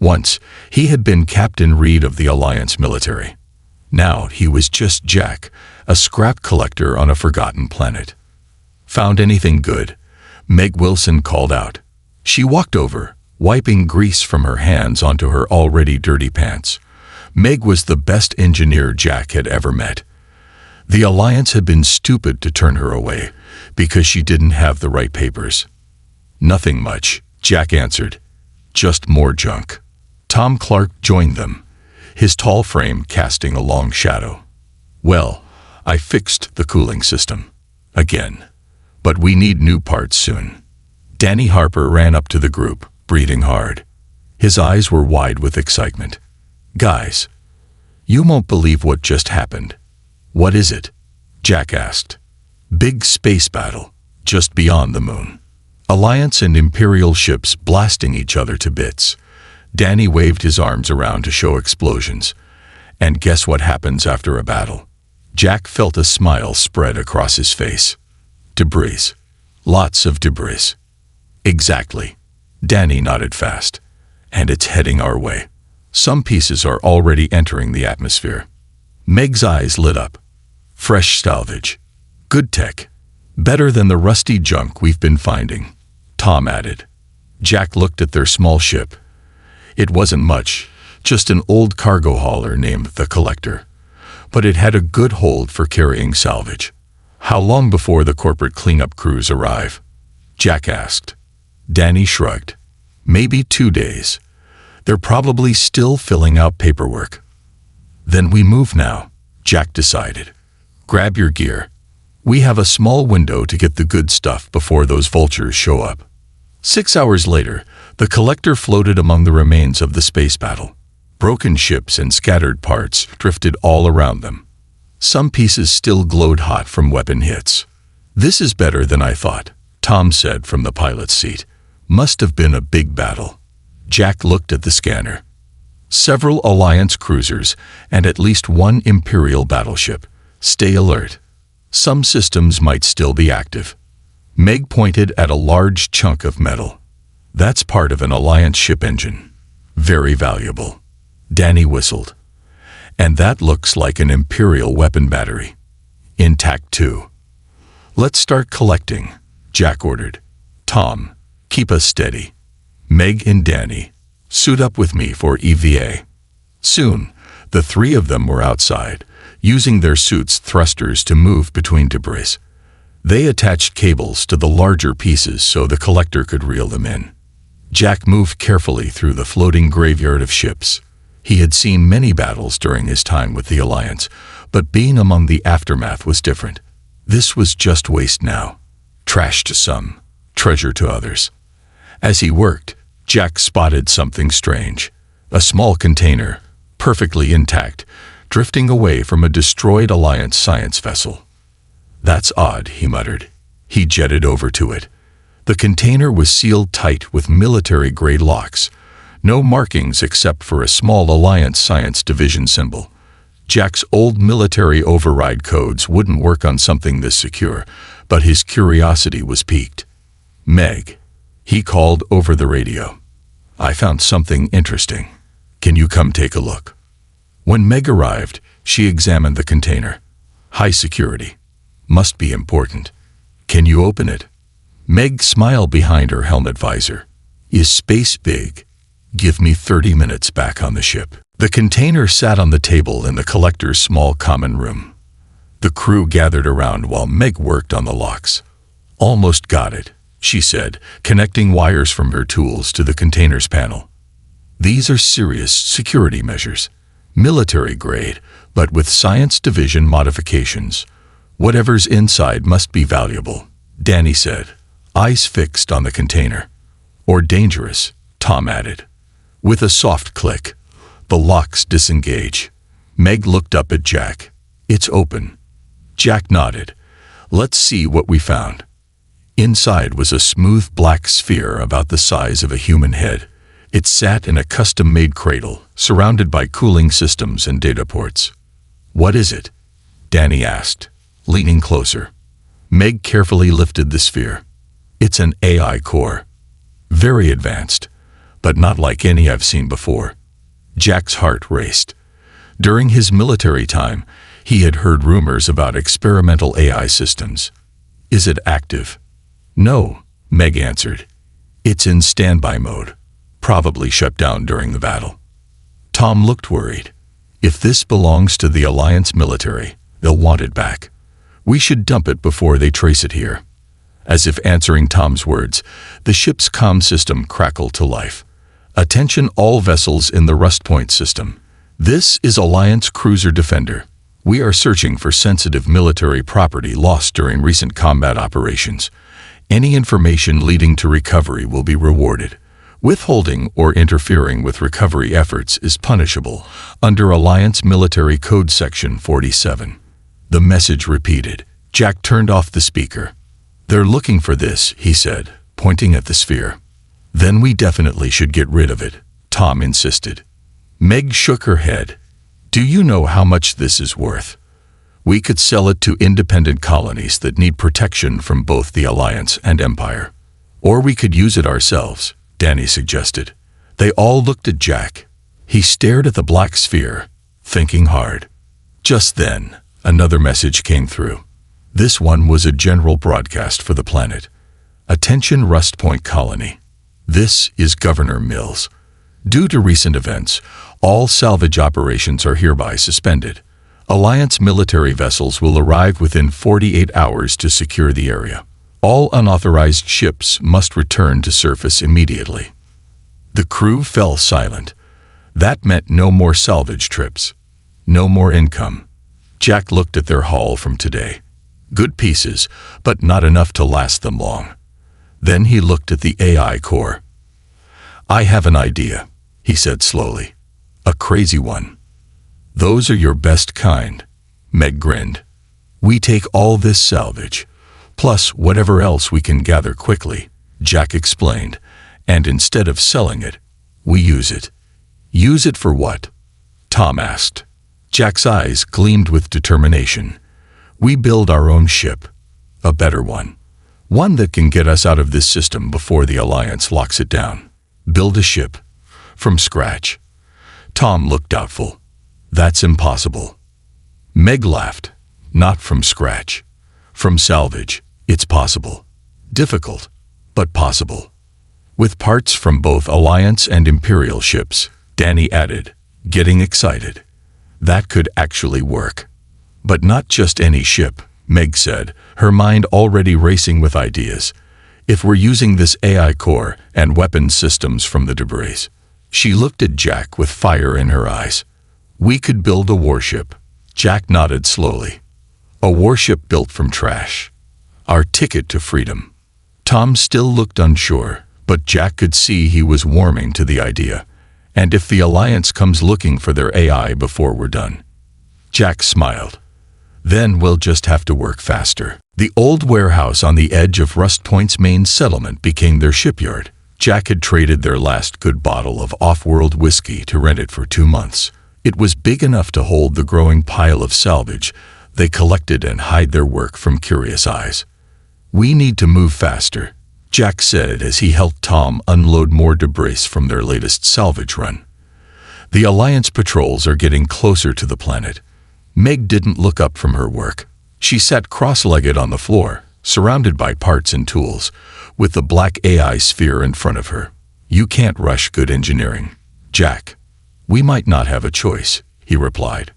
Once, he had been Captain Reed of the Alliance military. Now he was just Jack, a scrap collector on a forgotten planet. Found anything good? Meg Wilson called out. She walked over, wiping grease from her hands onto her already dirty pants. Meg was the best engineer Jack had ever met. The Alliance had been stupid to turn her away, because she didn't have the right papers. Nothing much, Jack answered. Just more junk. Tom Clark joined them, his tall frame casting a long shadow. Well, I fixed the cooling system. Again. But we need new parts soon. Danny Harper ran up to the group, breathing hard. His eyes were wide with excitement. Guys, you won't believe what just happened. What is it? Jack asked. Big space battle, just beyond the moon. Alliance and Imperial ships blasting each other to bits. Danny waved his arms around to show explosions. And guess what happens after a battle? Jack felt a smile spread across his face. Debris. Lots of debris. Exactly. Danny nodded fast. And it's heading our way. Some pieces are already entering the atmosphere. Meg's eyes lit up. Fresh salvage. Good tech. Better than the rusty junk we've been finding, Tom added. Jack looked at their small ship. It wasn't much, just an old cargo hauler named the Collector. But it had a good hold for carrying salvage. How long before the corporate cleanup crews arrive? Jack asked. Danny shrugged. Maybe 2 days. They're probably still filling out paperwork. Then we move now, Jack decided. Grab your gear. We have a small window to get the good stuff before those vultures show up. 6 hours later, the Collector floated among the remains of the space battle. Broken ships and scattered parts drifted all around them. Some pieces still glowed hot from weapon hits. This is better than I thought, Tom said from the pilot's seat. Must have been a big battle. Jack looked at the scanner. Several Alliance cruisers and at least one Imperial battleship. Stay alert. Some systems might still be active. Meg pointed at a large chunk of metal. That's part of an Alliance ship engine. Very valuable. Danny whistled. And that looks like an Imperial weapon battery. Intact too. Let's start collecting, Jack ordered. Tom, keep us steady. Meg and Danny, suit up with me for EVA. Soon, the three of them were outside, using their suits' thrusters to move between debris. They attached cables to the larger pieces so the Collector could reel them in. Jack moved carefully through the floating graveyard of ships. He had seen many battles during his time with the Alliance, but being among the aftermath was different. This was just waste now. Trash to some, treasure to others. As he worked, Jack spotted something strange. A small container, perfectly intact, drifting away from a destroyed Alliance science vessel. That's odd, he muttered. He jetted over to it. The container was sealed tight with military-grade locks. No markings except for a small Alliance Science Division symbol. Jack's old military override codes wouldn't work on something this secure, but his curiosity was piqued. Meg, he called over the radio. I found something interesting. Can you come take a look? When Meg arrived, she examined the container. High security. Must be important. Can you open it? Meg smiled behind her helmet visor. Is space big? Give me 30 minutes back on the ship. The container sat on the table in the collector's small common room. The crew gathered around while Meg worked on the locks. Almost got it, she said, connecting wires from her tools to the container's panel. These are serious security measures. Military grade, but with science division modifications. Whatever's inside must be valuable, Danny said, eyes fixed on the container. Or dangerous, Tom added. With a soft click, the locks disengage. Meg looked up at Jack. It's open. Jack nodded. Let's see what we found. Inside was a smooth black sphere about the size of a human head. It sat in a custom-made cradle, surrounded by cooling systems and data ports. What is it? Danny asked, leaning closer. Meg carefully lifted the sphere. It's an AI core. Very advanced, but not like any I've seen before. Jack's heart raced. During his military time, he had heard rumors about experimental AI systems. Is it active? No, Meg answered. It's in standby mode. Probably shut down during the battle. Tom looked worried. If this belongs to the Alliance military, they'll want it back. We should dump it before they trace it here. As if answering Tom's words, the ship's comm system crackled to life. Attention all vessels in the Rust Point system. This is Alliance Cruiser Defender. We are searching for sensitive military property lost during recent combat operations. Any information leading to recovery will be rewarded. Withholding or interfering with recovery efforts is punishable under Alliance Military Code Section 47. The message repeated. Jack turned off the speaker. They're looking for this, he said, pointing at the sphere. Then we definitely should get rid of it, Tom insisted. Meg shook her head. Do you know how much this is worth? We could sell it to independent colonies that need protection from both the Alliance and Empire. Or we could use it ourselves, Danny suggested. They all looked at Jack. He stared at the black sphere, thinking hard. Just then, another message came through. This one was a general broadcast for the planet. Attention Rust Point Colony. This is Governor Mills. Due to recent events, all salvage operations are hereby suspended. Alliance military vessels will arrive within 48 hours to secure the area. All unauthorized ships must return to surface immediately. The crew fell silent. That meant no more salvage trips. No more income. Jack looked at their haul from today. Good pieces, but not enough to last them long. Then he looked at the AI core. I have an idea, he said slowly. A crazy one. Those are your best kind, Meg grinned. We take all this salvage, plus whatever else we can gather quickly, Jack explained, and instead of selling it, we use it. Use it for what? Tom asked. Jack's eyes gleamed with determination. We build our own ship, a better one. One that can get us out of this system before the Alliance locks it down. Build a ship, from scratch. Tom looked doubtful. That's impossible. Meg laughed. Not from scratch. From salvage, it's possible. Difficult, but possible. With parts from both Alliance and Imperial ships, Danny added, getting excited. That could actually work. But not just any ship, Meg said, her mind already racing with ideas. If we're using this AI core and weapons systems from the debris. She looked at Jack with fire in her eyes. We could build a warship. Jack nodded slowly. A warship built from trash. Our ticket to freedom. Tom still looked unsure, but Jack could see he was warming to the idea. And if the Alliance comes looking for their AI before we're done. Jack smiled. Then we'll just have to work faster. The old warehouse on the edge of Rust Point's main settlement became their shipyard. Jack had traded their last good bottle of off-world whiskey to rent it for 2 months. It was big enough to hold the growing pile of salvage they collected and hide their work from curious eyes. We need to move faster, Jack said as he helped Tom unload more debris from their latest salvage run. The Alliance patrols are getting closer to the planet. Meg didn't look up from her work. She sat cross-legged on the floor, surrounded by parts and tools, with the black AI sphere in front of her. You can't rush good engineering, Jack. We might not have a choice, he replied.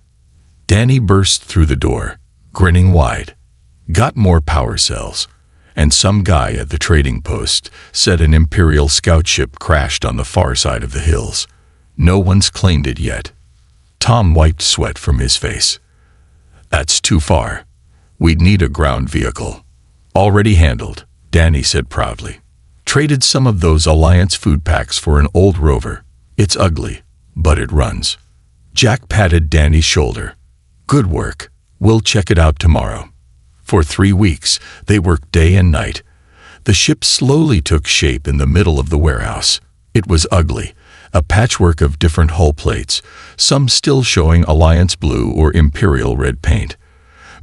Danny burst through the door, grinning wide. Got more power cells. And some guy at the trading post said an Imperial scout ship crashed on the far side of the hills. No one's claimed it yet. Tom wiped sweat from his face. That's too far. We'd need a ground vehicle. Already handled, Danny said proudly. Traded some of those Alliance food packs for an old rover. It's ugly, but it runs. Jack patted Danny's shoulder. Good work. We'll check it out tomorrow. For 3 weeks, they worked day and night. The ship slowly took shape in the middle of the warehouse. It was ugly, a patchwork of different hull plates, some still showing Alliance blue or Imperial red paint.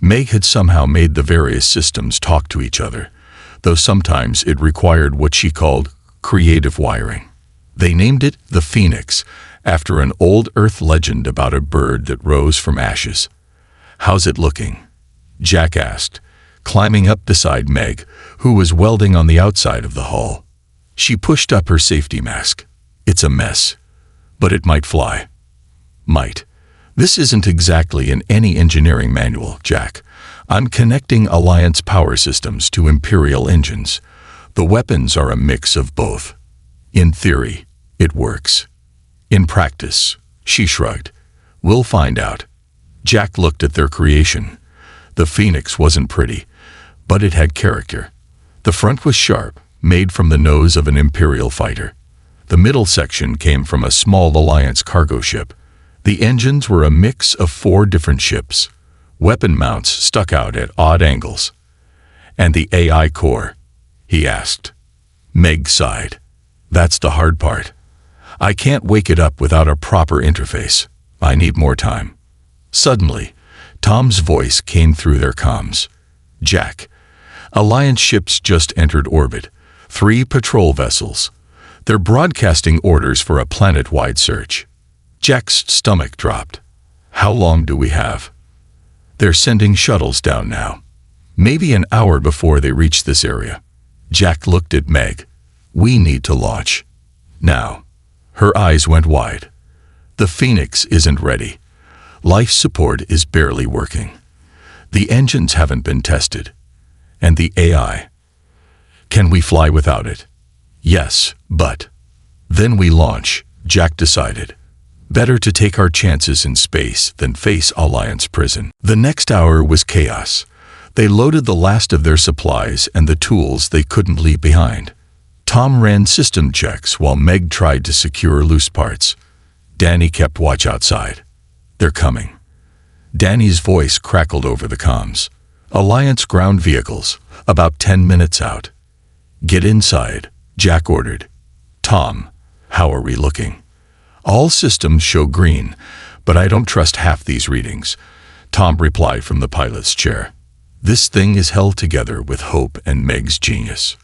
Meg had somehow made the various systems talk to each other, though sometimes it required what she called creative wiring. They named it the Phoenix, after an old Earth legend about a bird that rose from ashes. How's it looking? Jack asked, climbing up beside Meg, who was welding on the outside of the hull. She pushed up her safety mask. It's a mess, but it might fly. Might. This isn't exactly in any engineering manual, Jack. I'm connecting Alliance power systems to Imperial engines. The weapons are a mix of both. In theory, it works. In practice, she shrugged. We'll find out. Jack looked at their creation. The Phoenix wasn't pretty, but it had character. The front was sharp, made from the nose of an Imperial fighter. The middle section came from a small Alliance cargo ship. The engines were a mix of 4 different ships. Weapon mounts stuck out at odd angles. And the AI core? He asked. Meg sighed. That's the hard part. I can't wake it up without a proper interface. I need more time. Suddenly, Tom's voice came through their comms. Jack, Alliance ships just entered orbit. 3 patrol vessels. They're broadcasting orders for a planet-wide search. Jack's stomach dropped. How long do we have? They're sending shuttles down now. Maybe an hour before they reach this area. Jack looked at Meg. We need to launch. Now. Her eyes went wide. The Phoenix isn't ready. Life support is barely working. The engines haven't been tested. And the AI. Can we fly without it? Yes, but. Then we launch, Jack decided. Better to take our chances in space than face Alliance prison. The next hour was chaos. They loaded the last of their supplies and the tools they couldn't leave behind. Tom ran system checks while Meg tried to secure loose parts. Danny kept watch outside. They're coming. Danny's voice crackled over the comms. Alliance ground vehicles, about 10 minutes out. Get inside, Jack ordered. Tom, how are we looking? All systems show green, but I don't trust half these readings, Tom replied from the pilot's chair. This thing is held together with hope and Meg's genius.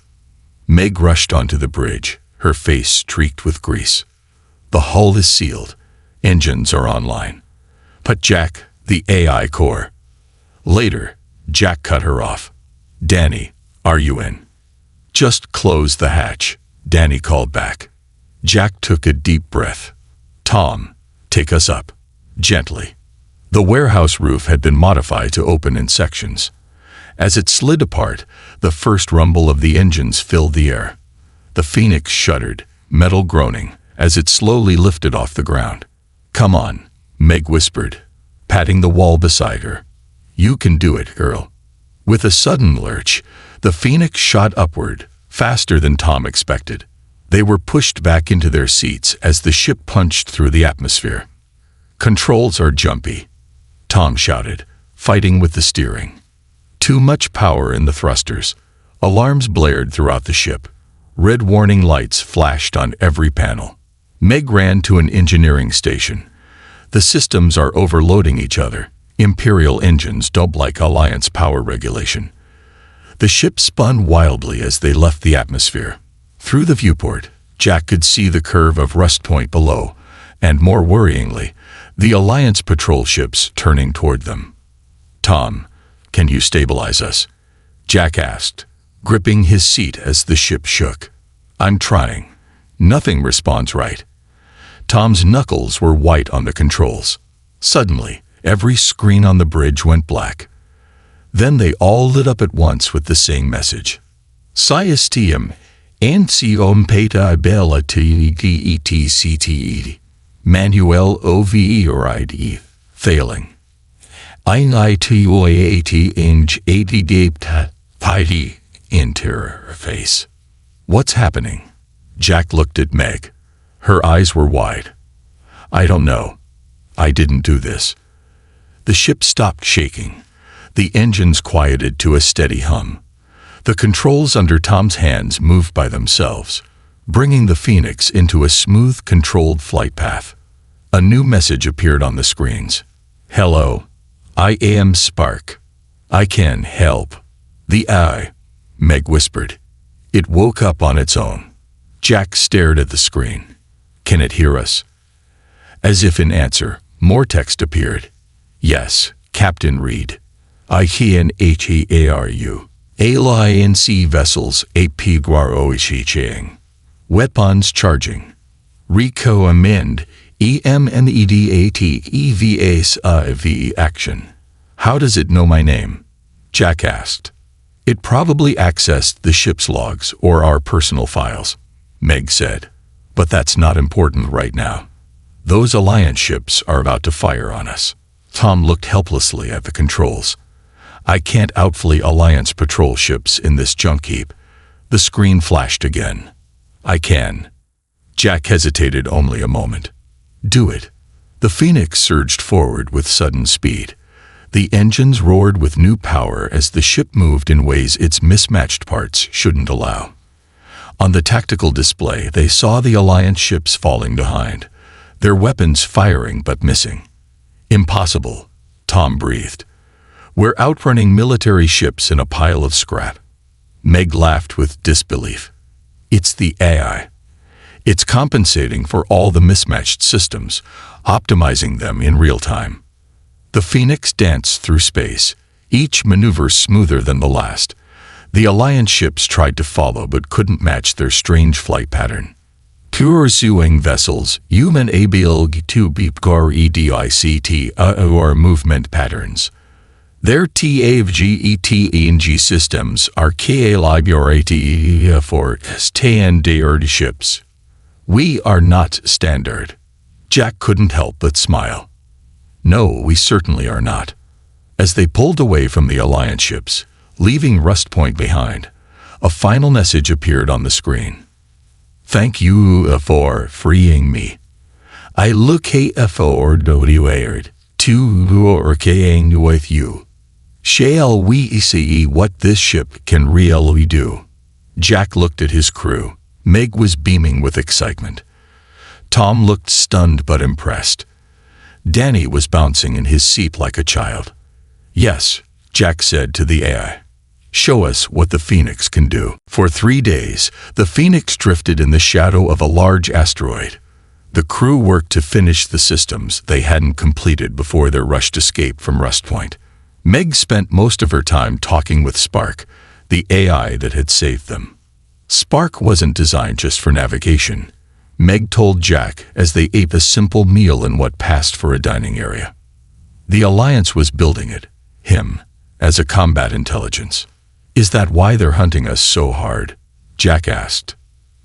Meg rushed onto the bridge, her face streaked with grease. The hull is sealed. Engines are online. But Jack, the AI core. Later, Jack cut her off. Danny, are you in? Just close the hatch, Danny called back. Jack took a deep breath. Tom, take us up. Gently. The warehouse roof had been modified to open in sections. As it slid apart, the first rumble of the engines filled the air. The Phoenix shuddered, metal groaning, as it slowly lifted off the ground. Come on, Meg whispered, patting the wall beside her. You can do it, girl. With a sudden lurch, the Phoenix shot upward, faster than Tom expected. They were pushed back into their seats as the ship punched through the atmosphere. Controls are jumpy, Tom shouted, fighting with the steering. Too much power in the thrusters. Alarms blared throughout the ship. Red warning lights flashed on every panel. Meg ran to an engineering station. The systems are overloading each other. Imperial engines don't like Alliance power regulation. The ship spun wildly as they left the atmosphere. Through the viewport, Jack could see the curve of Rust Point below, and more worryingly, the Alliance patrol ships turning toward them. "Tom, can you stabilize us?" Jack asked, gripping his seat as the ship shook. "I'm trying. Nothing responds right." Tom's knuckles were white on the controls. Suddenly, every screen on the bridge went black. Then they all lit up at once with the same message. "SCI-FI, Anciom Peta Ability ETCTE, Manuel OVERID, failing. INITOAT Inj ADDAPT PID interface." "What's happening?" Jack looked at Meg. Her eyes were wide. "I don't know. I didn't do this." The ship stopped shaking. The engines quieted to a steady hum. The controls under Tom's hands moved by themselves, bringing the Phoenix into a smooth, controlled flight path. A new message appeared on the screens. "Hello. I am Spark. I can help." "The eye," Meg whispered. It woke up on its own. Jack stared at the screen. "Can it hear us?" As if in answer, more text appeared. "Yes, Captain Reed. I can hear you. Alliance vessels APGROICHing. Weapons charging. Recommend EMNEDATEVASIV action." "How does it know my name?" Jack asked. "It probably accessed the ship's logs or our personal files," Meg said. "But that's not important right now. Those Alliance ships are about to fire on us." Tom looked helplessly at the controls. "I can't outfly Alliance patrol ships in this junk heap." The screen flashed again. "I can." Jack hesitated only a moment. "Do it." The Phoenix surged forward with sudden speed. The engines roared with new power as the ship moved in ways its mismatched parts shouldn't allow. On the tactical display, they saw the Alliance ships falling behind, their weapons firing but missing. "Impossible," Tom breathed. "We're outrunning military ships in a pile of scrap." Meg laughed with disbelief. "It's the AI. It's compensating for all the mismatched systems, optimizing them in real time." The Phoenix danced through space, each maneuver smoother than the last. The Alliance ships tried to follow but couldn't match their strange flight pattern. "Pursuing vessels, human ability to BPGREDICT or movement patterns. Their TAVGETENG systems are KA for standard ships. We are not standard." Jack couldn't help but smile. "No, we certainly are not." As they pulled away from the Alliance ships, leaving Rust Point behind, a final message appeared on the screen. "Thank you for freeing me. I look forward to working with you. Shall we see what this ship can really do?" Jack looked at his crew. Meg was beaming with excitement. Tom looked stunned but impressed. Danny was bouncing in his seat like a child. "Yes," Jack said to the AI. "Show us what the Phoenix can do." For 3 days, the Phoenix drifted in the shadow of a large asteroid. The crew worked to finish the systems they hadn't completed before their rushed escape from Rust Point. Meg spent most of her time talking with Spark, the AI that had saved them. Spark wasn't designed just for navigation, Meg told Jack as they ate a simple meal in what passed for a dining area. The Alliance was building it, him, as a combat intelligence. "Is that why they're hunting us so hard?" Jack asked.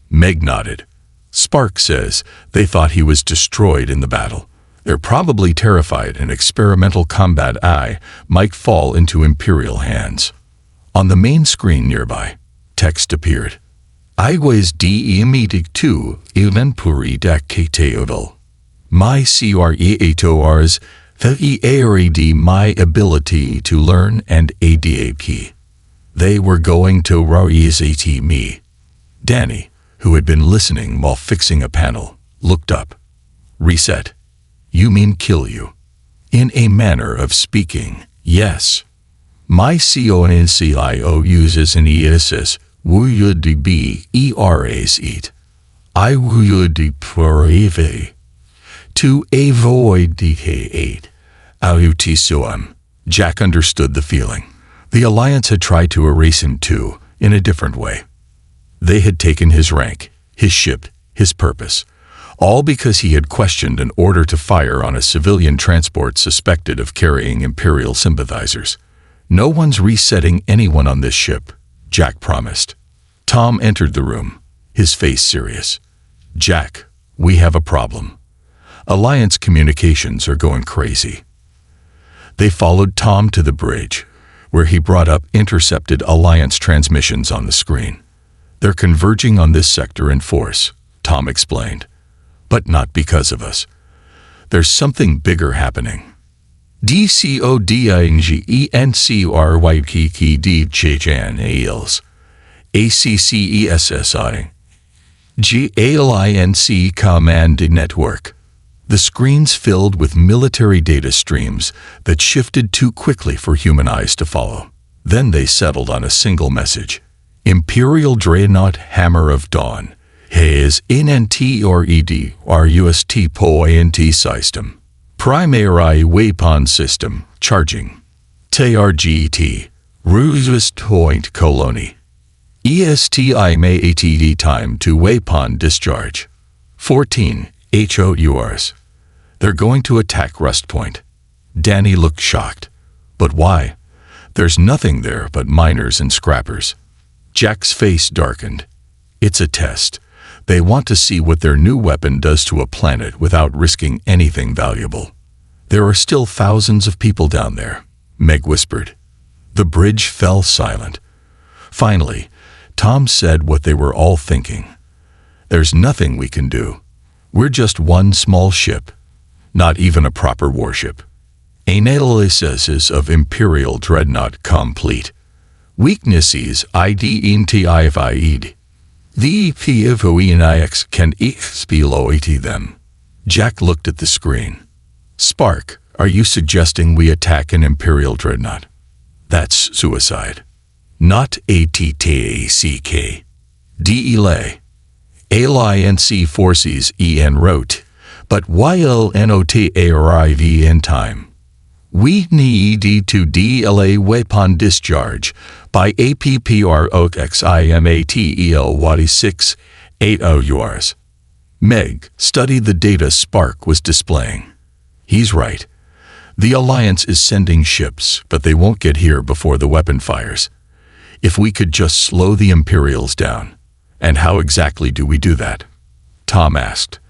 Meg nodded. "Spark says they thought he was destroyed in the battle. They're probably terrified an experimental combat AI might fall into Imperial hands." On the main screen nearby, text appeared. "I was de-emetic to even puri dakteoval. My creators the my ability to learn and adapt. They were going to reset me." Danny, who had been listening while fixing a panel, looked up. "Reset? You mean kill you?" "In a manner of speaking, yes. My CONCIO uses an ESS would be ERAS eat. I would prave To avoid DK8. Autisuam. Jack understood the feeling. The Alliance had tried to erase him too, in a different way. They had taken his rank, his ship, his purpose, all because he had questioned an order to fire on a civilian transport suspected of carrying Imperial sympathizers. No one's resetting anyone on this ship, Jack promised. Tom entered the room, his face serious. Jack, we have a problem. Alliance communications are going crazy. They followed Tom to the bridge, where he brought up intercepted Alliance transmissions on the screen. They're converging on this sector in force, Tom explained. But not because of us. There's something bigger happening. DCODINGENCRYKKDJANAILS ACCESSI GALINC Command Network. The screens filled with military data streams that shifted too quickly for human eyes to follow. Then they settled on a single message. Imperial Dreadnought Hammer of Dawn. Has NNTRED RUST POINT System. Primary Weapon System. Charging. TRGT. Rust Point Colony. ESTI May ATD Time to Weapon Discharge. 14 HOURs. They're going to attack Rust Point. Danny looked shocked. But why? There's nothing there but miners and scrappers. Jack's face darkened. It's a test. They want to see what their new weapon does to a planet without risking anything valuable. There are still thousands of people down there, Meg whispered. The bridge fell silent. Finally, Tom said what they were all thinking. There's nothing we can do. We're just one small ship, not even a proper warship. Analysis of Imperial Dreadnought complete. Weaknesses identified. The PFOENIX can exploit them. Jack looked at the screen. Spark, are you suggesting we attack an Imperial Dreadnought? That's suicide. Not ATTACK. DELay. ALINC forces EN wrote, but YLNOTARIV in time. We need to DLA weapon discharge by APPROXIMATEL 6 8 Meg studied the data Spark was displaying. He's right. The Alliance is sending ships, but they won't get here before the weapon fires. If we could just slow the Imperials down. And how exactly do we do that? Tom asked.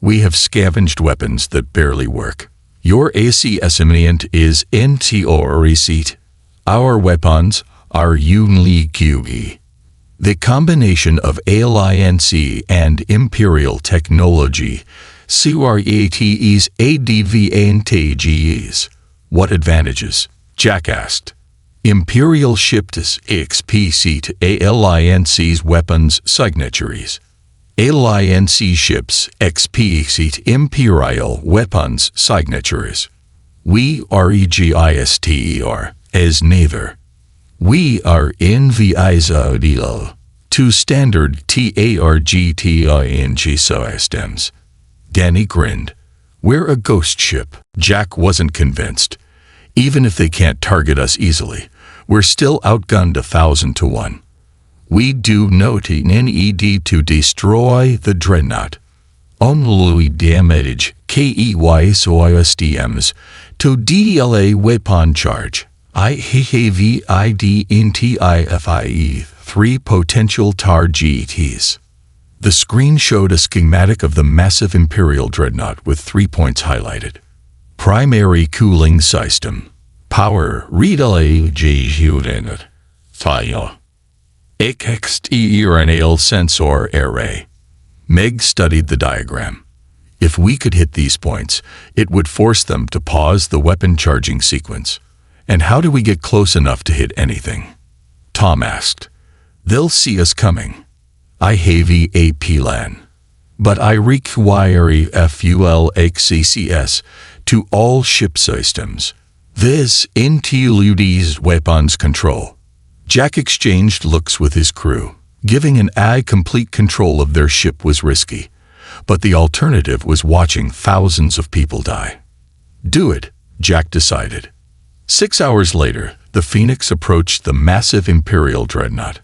We have scavenged weapons that barely work. Your AC estimate is NTO receipt. Our weapons are unique QE. The combination of ALINC and Imperial technology, CRATE's ADVANTGEs. What advantages? Jack asked. Imperial ships XPC to ALINC's weapons signatories. ALINC ships XPC to Imperial weapons signatories. We REGISTER as neither. We are NVISODL to standard TARGTING systems. Danny grinned. We're a ghost ship. Jack wasn't convinced. Even if they can't target us easily, we're still outgunned 1,000 to 1. We do not need to destroy the Dreadnought. Only damage KEYSOISTMs to DLA weapon charge. IHAVIDNTIFIE 3 potential TAR GTs. The screen showed a schematic of the massive Imperial Dreadnought with 3 points highlighted. Primary cooling system. Power relay unit. Fire. External sensor array. Meg studied the diagram. If we could hit these points, it would force them to pause the weapon charging sequence. And how do we get close enough to hit anything? Tom asked. They'll see us coming. I have a plan. But I require fuel access to all ship systems. This includes weapons control. Jack exchanged looks with his crew. Giving an eye complete control of their ship was risky, but the alternative was watching thousands of people die. Do it, Jack decided. 6 hours later, the Phoenix approached the massive Imperial dreadnought.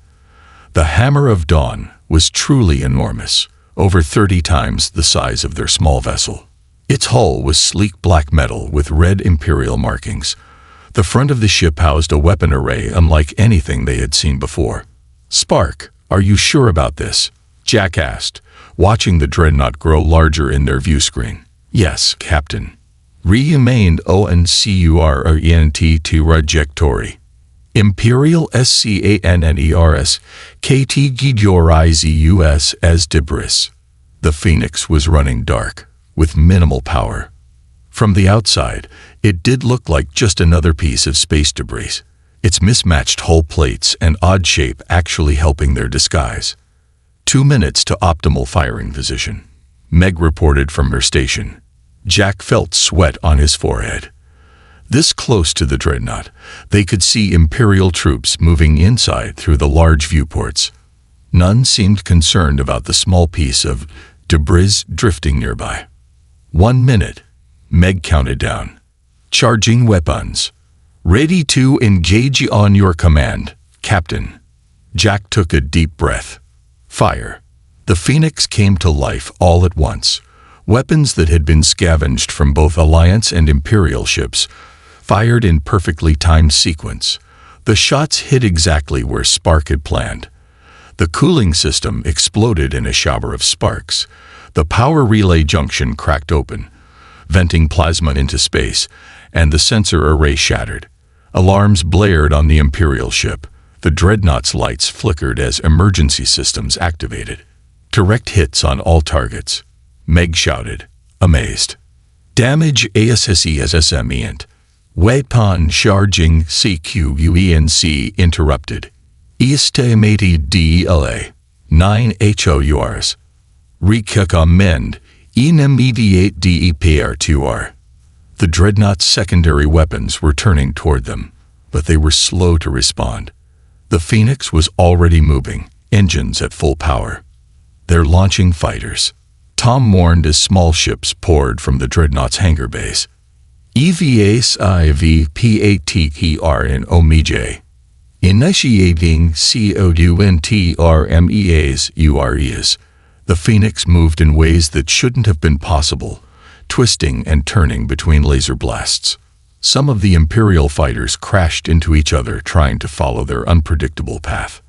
The Hammer of Dawn was truly enormous, over 30 times the size of their small vessel. Its hull was sleek black metal with red Imperial markings. The front of the ship housed a weapon array unlike anything they had seen before. "Spark, are you sure about this?" Jack asked, watching the dreadnought grow larger in their view screen. "Yes, Captain." Remained ONCURENT trajectory. Imperial SCANNERS KT Gidorizus as debris. The Phoenix was running dark, with minimal power. From the outside, it did look like just another piece of space debris, its mismatched hull plates and odd shape actually helping their disguise. 2 minutes to optimal firing position, Meg reported from her station. Jack felt sweat on his forehead. This close to the dreadnought, they could see Imperial troops moving inside through the large viewports. None seemed concerned about the small piece of debris drifting nearby. 1 minute, Meg counted down. Charging weapons. Ready to engage on your command, Captain. Jack took a deep breath. Fire. The Phoenix came to life all at once. Weapons that had been scavenged from both Alliance and Imperial ships fired in perfectly timed sequence. The shots hit exactly where Spark had planned. The cooling system exploded in a shower of sparks. The power relay junction cracked open, venting plasma into space, and the sensor array shattered. Alarms blared on the Imperial ship. The dreadnought's lights flickered as emergency systems activated. Direct hits on all targets. Meg shouted, amazed. Damage ASSESSMENT. Weapon charging CQUENC interrupted. Estimated DLA. 9 HOURs. Recommend immediate DEPR2R. The dreadnought's secondary weapons were turning toward them, but they were slow to respond. The Phoenix was already moving, engines at full power. They're launching fighters. Tom mourned as small ships poured from the dreadnought's hangar base. EVASIVPATER in OMEJ. Initiating COUNTRMEAS. The Phoenix moved in ways that shouldn't have been possible, twisting and turning between laser blasts. Some of the Imperial fighters crashed into each other trying to follow their unpredictable path.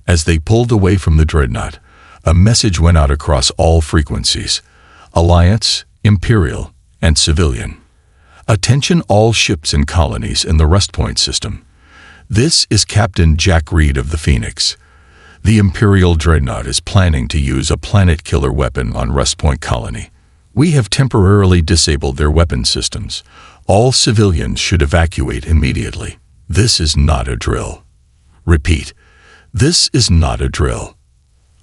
As they pulled away from the dreadnought, a message went out across all frequencies: Alliance, Imperial, and Civilian. Attention all ships and colonies in the Rest Point system. This is Captain Jack Reed of the Phoenix. The Imperial dreadnought is planning to use a planet-killer weapon on Rest Point colony. We have temporarily disabled their weapon systems. All civilians should evacuate immediately. This is not a drill. Repeat, this is not a drill.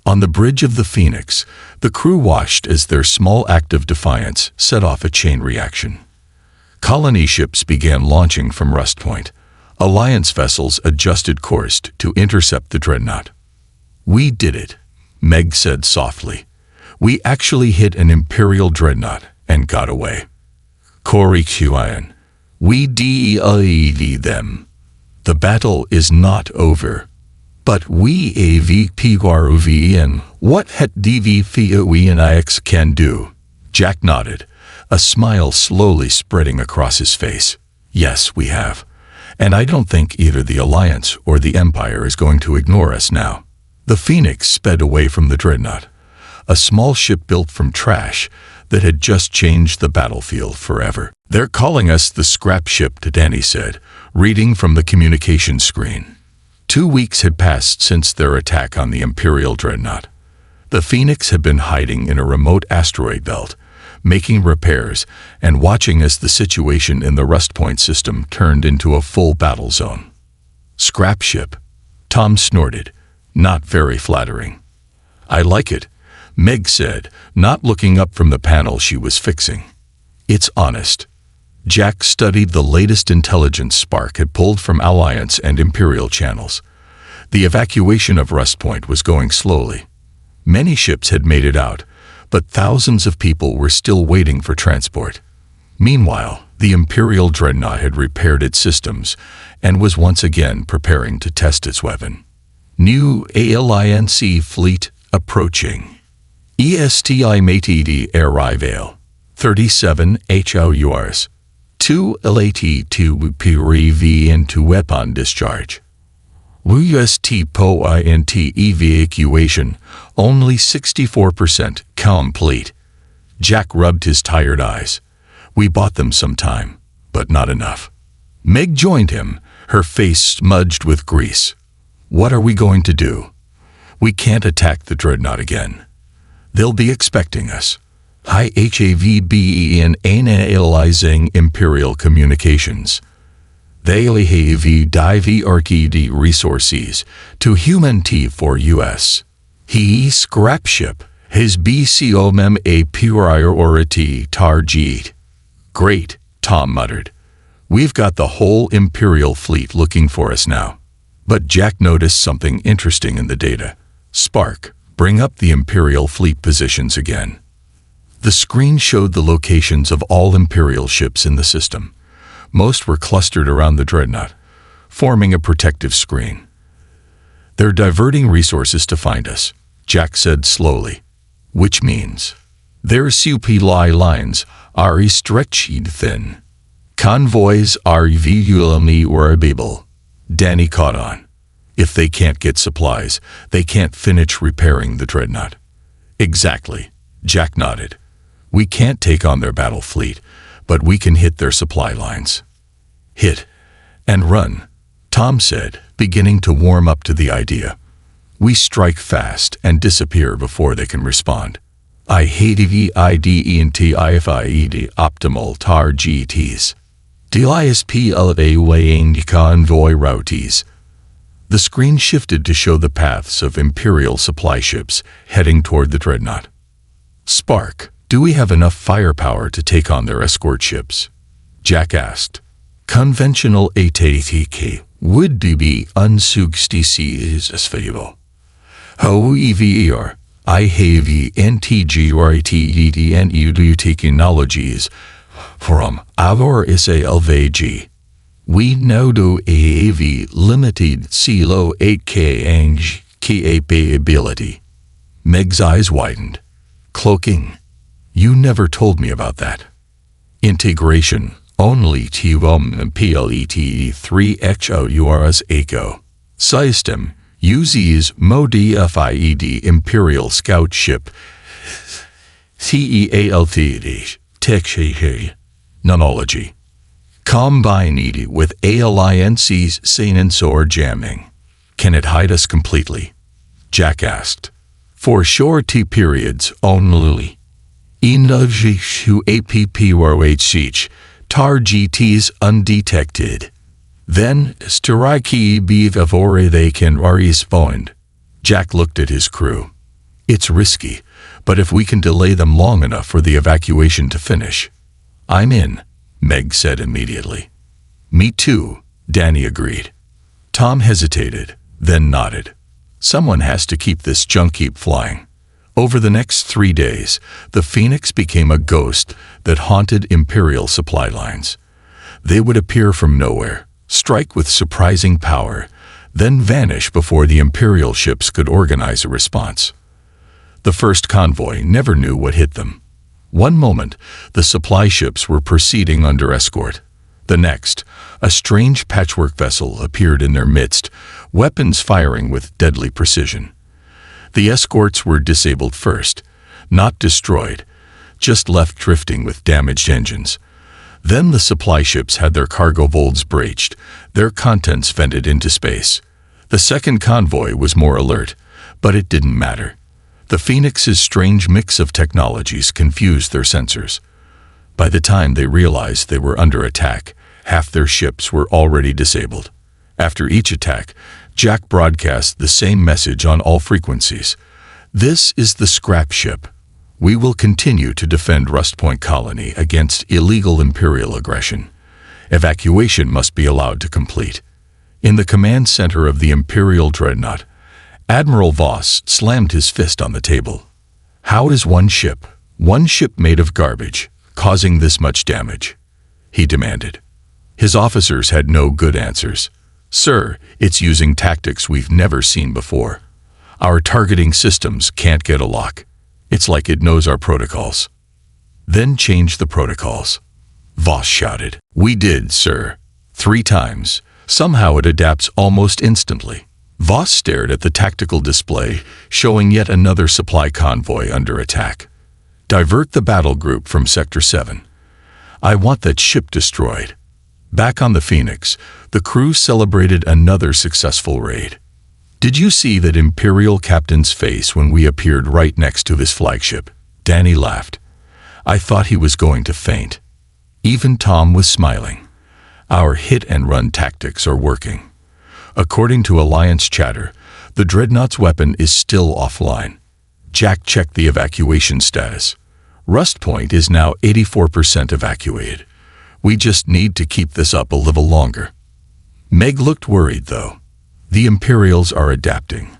On the bridge of the Phoenix, the crew watched as their small act of defiance set off a chain reaction. Colony ships began launching from Rest Point. Alliance vessels adjusted course to intercept the dreadnought. We did it, Meg said softly. We actually hit an Imperial dreadnought and got away. Corey Qian. We DEAD them. The battle is not over. But we AVPRUVN, what het DVFOENIX can do? Jack nodded, a smile slowly spreading across his face. Yes, we have. And I don't think either the Alliance or the Empire is going to ignore us now. The Phoenix sped away from the dreadnought, a small ship built from trash that had just changed the battlefield forever. They're calling us the scrap ship, Danny said, reading from the communication screen. 2 weeks had passed since their attack on the Imperial dreadnought. The Phoenix had been hiding in a remote asteroid belt, making repairs and watching as the situation in the Rest Point system turned into a full battle zone. Scrap ship, Tom snorted, not very flattering. I like it, Meg said, not looking up from the panel she was fixing. It's honest. Jack studied the latest intelligence Spark had pulled from Alliance and Imperial channels. The evacuation of Rest Point was going slowly. Many ships had made it out, but thousands of people were still waiting for transport. Meanwhile, the Imperial dreadnought had repaired its systems and was once again preparing to test its weapon. New ALINC fleet approaching. ESTI arrival. 37 HOURs. 2 LAT to PRV into weapon discharge. WST POINT evacuation, only 64% complete. Jack rubbed his tired eyes. We bought them some time, but not enough. Meg joined him, her face smudged with grease. What are we going to do? We can't attack the dreadnought again. They'll be expecting us. HFY in analyzing Imperial communications. They have diverted resources to human T for US. He scrap ship his BCOM a priority target. Great, Tom muttered. We've got the whole Imperial fleet looking for us now. But Jack noticed something interesting in the data. Spark, bring up the Imperial fleet positions again. The screen showed the locations of all Imperial ships in the system. Most were clustered around the dreadnought, forming a protective screen. They're diverting resources to find us, Jack said slowly, which means their supply lines are stretched thin. Convoys are visually unable. Danny caught on. If they can't get supplies, they can't finish repairing the dreadnought. Exactly, Jack nodded. We can't take on their battle fleet, but we can hit their supply lines. Hit and run, Tom said, beginning to warm up to the idea. We strike fast and disappear before they can respond. HFY optimal targets. DISP weighing convoy routes. The screen shifted to show the paths of Imperial supply ships heading toward the dreadnought. Spark, do we have enough firepower to take on their escort ships? Jack asked. Conventional ATK would be unsuccessful. However, I have NTGRTEDNU technologies from our SALVG. We now do have limited CLO 8K and capability. Meg's eyes widened. Cloaking. You never told me about that. Integration. Only TVOM PLET 3 HOURS ACO. System. Uses modified Imperial Scout Ship. CEALTD. Tech Nonology. Combined with ALINC's sensor jamming. Can it hide us completely? Jack asked. For short periods only. Innovation APPRHH. Targets undetected. Then, strike before they can respond. Jack looked at his crew. It's risky, but if we can delay them long enough for the evacuation to finish. I'm in, Meg said immediately. Me too, Danny agreed. Tom hesitated, then nodded. Someone has to keep this junk heap flying. Over the next 3 days, the Phoenix became a ghost that haunted Imperial supply lines. They would appear from nowhere, strike with surprising power, then vanish before the Imperial ships could organize a response. The first convoy never knew what hit them. One moment, the supply ships were proceeding under escort. The next, a strange patchwork vessel appeared in their midst, weapons firing with deadly precision. The escorts were disabled first, not destroyed, just left drifting with damaged engines. Then the supply ships had their cargo holds breached, their contents vented into space. The second convoy was more alert, but it didn't matter. The Phoenix's strange mix of technologies confused their sensors. By the time they realized they were under attack, half their ships were already disabled. After each attack, Jack broadcast the same message on all frequencies. This is the scrap ship. We will continue to defend Rust Point Colony against illegal Imperial aggression. Evacuation must be allowed to complete. In the command center of the Imperial dreadnought, Admiral Voss slammed his fist on the table. How is one ship made of garbage, causing this much damage? He demanded. His officers had no good answers. Sir, it's using tactics we've never seen before. Our targeting systems can't get a lock. It's like it knows our protocols. Then change the protocols. Voss shouted. We did, sir. 3 times. Somehow it adapts almost instantly. Voss stared at the tactical display, showing yet another supply convoy under attack. Divert the battle group from Sector 7. I want that ship destroyed. Back on the Phoenix, the crew celebrated another successful raid. Did you see that Imperial captain's face when we appeared right next to his flagship? Danny laughed. I thought he was going to faint. Even Tom was smiling. Our hit-and-run tactics are working. According to Alliance chatter, the Dreadnought's weapon is still offline. Jack checked the evacuation status. Rust Point is now 84% evacuated. We just need to keep this up a little longer. Meg looked worried, though. The Imperials are adapting.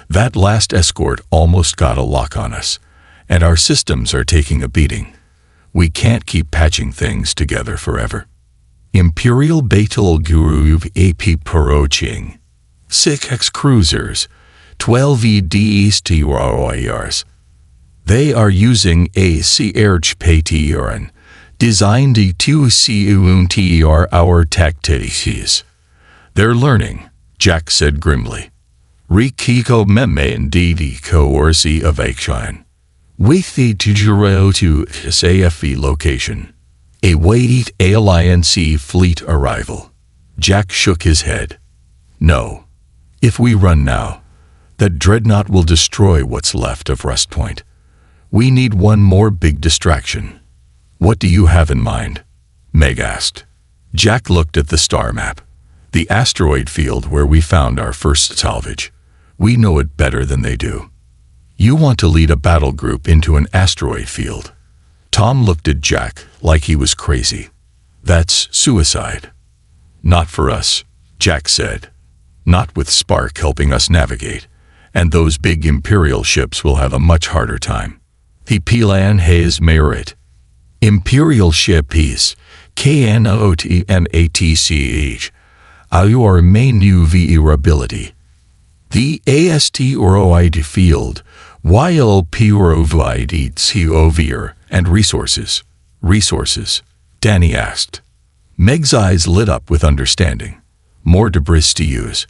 That last escort almost got a lock on us, and our systems are taking a beating. We can't keep patching things together forever. Imperial Battle Guru AP Poroching. 6X cruisers, 12 EDSTROIRs. They are using a CRHPTRN, designed to CUNTER our tactics. They're learning, Jack said grimly. Rikiko meme indeed coerci of action. With the Tujuro to SCI-FI location. Await Alliance fleet arrival. Jack shook his head. No. If we run now, that dreadnought will destroy what's left of Rust Point. We need one more big distraction. What do you have in mind? Meg asked. Jack looked at the star map. The asteroid field where we found our first salvage. We know it better than they do. You want to lead a battle group into an asteroid field. Tom looked at Jack like he was crazy. That's suicide. Not for us, Jack said. Not with Spark helping us navigate, and those big Imperial ships will have a much harder time. The Pilan Hayes Merit. Imperial ship is KNOTMATCH. Our main UV ability. The ASTROID field, YLPROVID COVR, and resources. Resources, Danny asked. Meg's eyes lit up with understanding. More debris to use.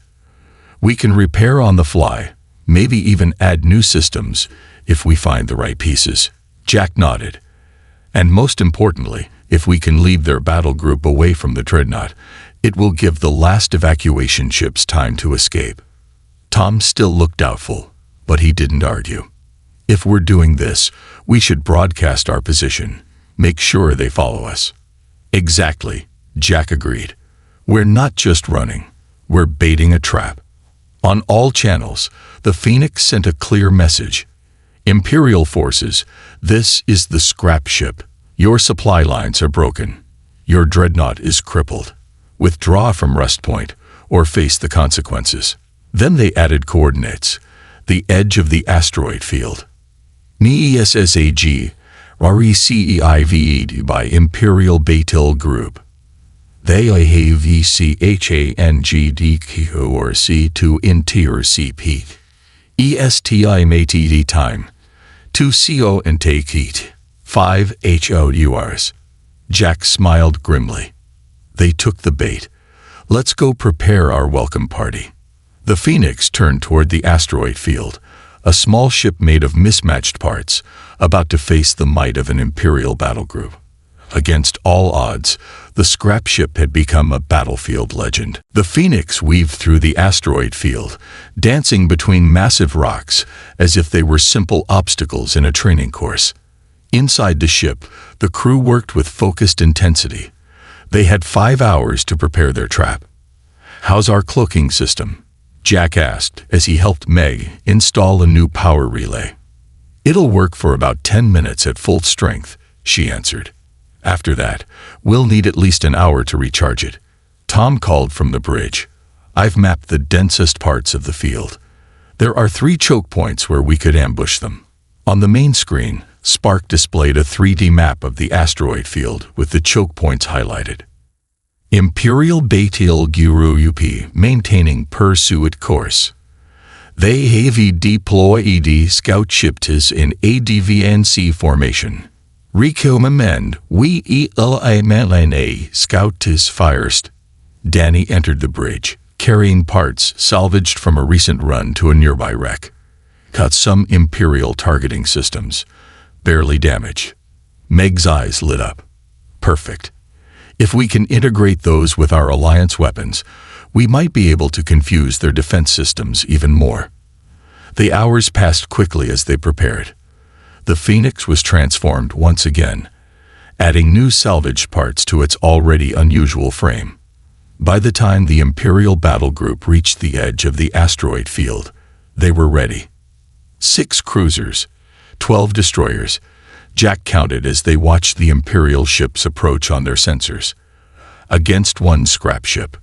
We can repair on the fly, maybe even add new systems, if we find the right pieces. Jack nodded. And most importantly, if we can leave their battle group away from the Dreadnought, it will give the last evacuation ships time to escape. Tom still looked doubtful, but he didn't argue. If we're doing this, we should broadcast our position. Make sure they follow us. Exactly, Jack agreed. We're not just running, we're baiting a trap. On all channels, the Phoenix sent a clear message. Imperial forces, this is the scrap ship. Your supply lines are broken. Your dreadnought is crippled. Withdraw from Rust Point or face the consequences. Then they added coordinates, the edge of the asteroid field. MESSAG, RECEIVED by Imperial Battle Group. They AVCHANGDQRC to Interior CP. ESTIMATD time. 2CO and take heat. 5 HOURs. Jack smiled grimly. They took the bait. Let's go prepare our welcome party. The Phoenix turned toward the asteroid field, a small ship made of mismatched parts, about to face the might of an Imperial battle group. Against all odds, the scrap ship had become a battlefield legend. The Phoenix weaved through the asteroid field, dancing between massive rocks as if they were simple obstacles in a training course. Inside the ship, the crew worked with focused intensity. They had 5 hours to prepare their trap. How's our cloaking system? Jack asked as he helped Meg install a new power relay. It'll work for about 10 minutes at full strength, she answered. After that, we'll need at least an hour to recharge it. Tom called from the bridge. I've mapped the densest parts of the field. There are 3 choke points where we could ambush them. On the main screen, Spark displayed a 3D map of the asteroid field with the choke points highlighted. Imperial Batil Guru UP maintaining pursuit course. They have deployed scout ships in ADVNC formation. Recommend we eliminate scouts first. Danny entered the bridge, carrying parts salvaged from a recent run to a nearby wreck. Cut some Imperial targeting systems. Barely damaged. Meg's eyes lit up. Perfect. If we can integrate those with our Alliance weapons, we might be able to confuse their defense systems even more. The hours passed quickly as they prepared. The Phoenix was transformed once again, adding new salvaged parts to its already unusual frame. By the time the Imperial battle group reached the edge of the asteroid field, they were ready. 6 cruisers, 12 destroyers. Jack counted as they watched the Imperial ships approach on their sensors. Against 1 scrap ship.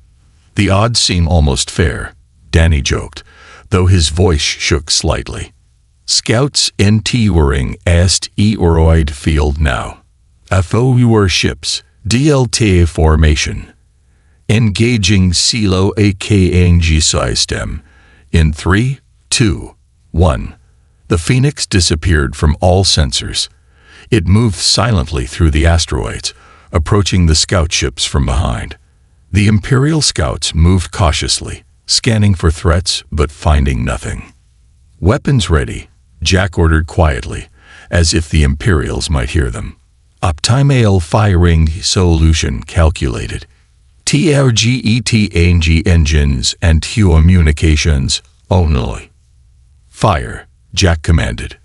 The odds seem almost fair, Danny joked, though his voice shook slightly. Scouts entering asteroid field now. FOUR ships, DLTA formation. Engaging Silo AKNG system. In 3, 2, 1. The Phoenix disappeared from all sensors. It moved silently through the asteroids, approaching the scout ships from behind. The Imperial scouts moved cautiously, scanning for threats but finding nothing. Weapons ready, Jack ordered quietly, as if the Imperials might hear them. Optimal firing solution calculated. TRGETNG engines and communications only. Fire, Jack commanded.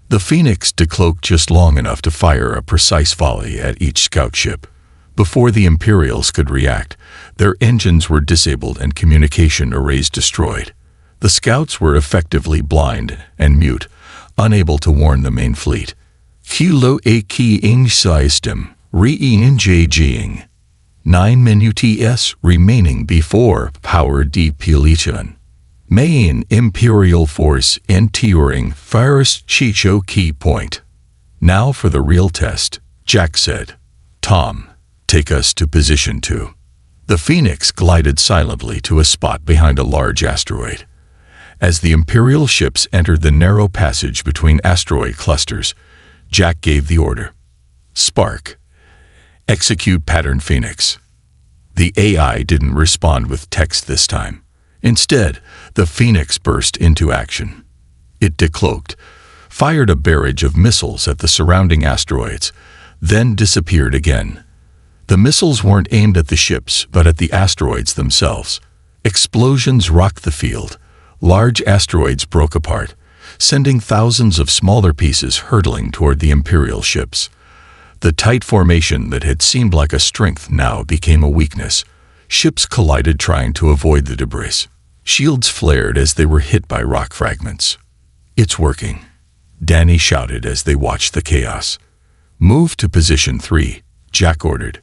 The Phoenix decloaked just long enough to fire a precise volley at each scout ship. Before the Imperials could react, their engines were disabled and communication arrays destroyed. The scouts were effectively blind and mute, unable to warn the main fleet. Kilo AKNG system, re-engaging. 9 minutes remaining before power depletion. Main Imperial force entering first Chicho key point. Now for the real test, Jack said. Tom, take us to position 2. The Phoenix glided silently to a spot behind a large asteroid. As the Imperial ships entered the narrow passage between asteroid clusters, Jack gave the order. Spark. Execute pattern Phoenix. The AI didn't respond with text this time. Instead, the Phoenix burst into action. It decloaked, fired a barrage of missiles at the surrounding asteroids, then disappeared again. The missiles weren't aimed at the ships, but at the asteroids themselves. Explosions rocked the field. Large asteroids broke apart, sending thousands of smaller pieces hurtling toward the Imperial ships. The tight formation that had seemed like a strength now became a weakness. Ships collided trying to avoid the debris. Shields flared as they were hit by rock fragments. It's working, Danny shouted as they watched the chaos. Move to position 3, Jack ordered.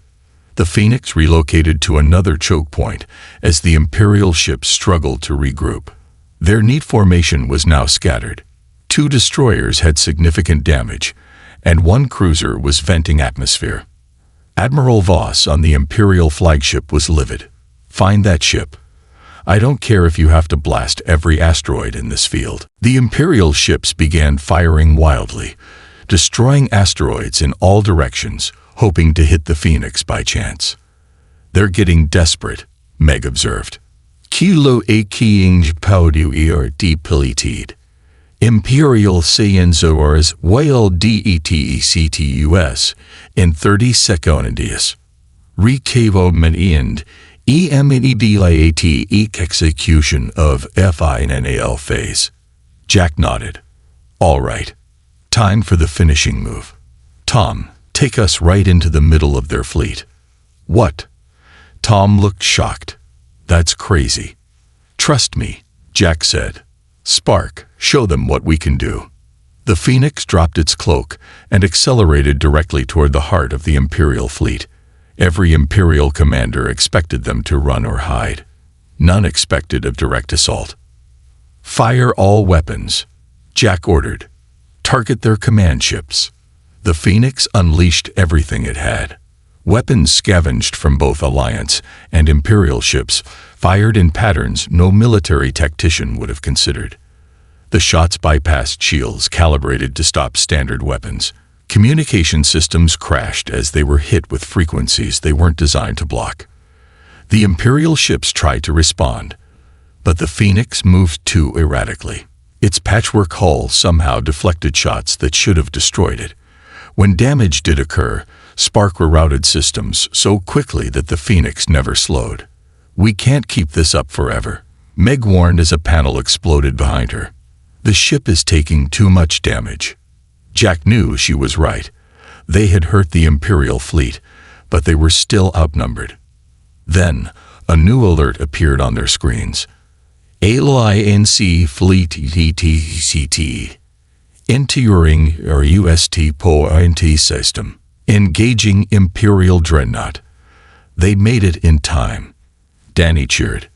The Phoenix relocated to another choke point as the Imperial ships struggled to regroup. Their neat formation was now scattered. 2 destroyers had significant damage, and 1 cruiser was venting atmosphere. Admiral Voss on the Imperial flagship was livid. Find that ship. I don't care if you have to blast every asteroid in this field. The Imperial ships began firing wildly, destroying asteroids in all directions, hoping to hit the Phoenix by chance. They're getting desperate, Meg observed. Kilo AKNG powder depleted. Imperial Scienzors whale DETECTUS in 30 seconds. Recavo end EMEDLAT execution of FINAL phase. Jack nodded. All right. Time for the finishing move. Tom, take us right into the middle of their fleet. What? Tom looked shocked. That's crazy. Trust me, Jack said. Spark, show them what we can do. The Phoenix dropped its cloak and accelerated directly toward the heart of the Imperial fleet. Every Imperial commander expected them to run or hide. None expected a direct assault. Fire all weapons, Jack ordered. target their command ships. The Phoenix unleashed everything it had. Weapons scavenged from both Alliance and Imperial ships, fired in patterns no military tactician would have considered. The shots bypassed shields calibrated to stop standard weapons. Communication systems crashed as they were hit with frequencies they weren't designed to block. The Imperial ships tried to respond, but the Phoenix moved too erratically. Its patchwork hull somehow deflected shots that should have destroyed it. When damage did occur, Spark rerouted systems so quickly that the Phoenix never slowed. "We can't keep this up forever," Meg warned as a panel exploded behind her. "The ship is taking too much damage." Jack knew she was right. They had hurt the Imperial fleet, but they were still outnumbered. Then, a new alert appeared on their screens. Alliance Fleet TTCT. Entering our UST point system. Engaging Imperial Dreadnought. They made it in time. Danny cheered.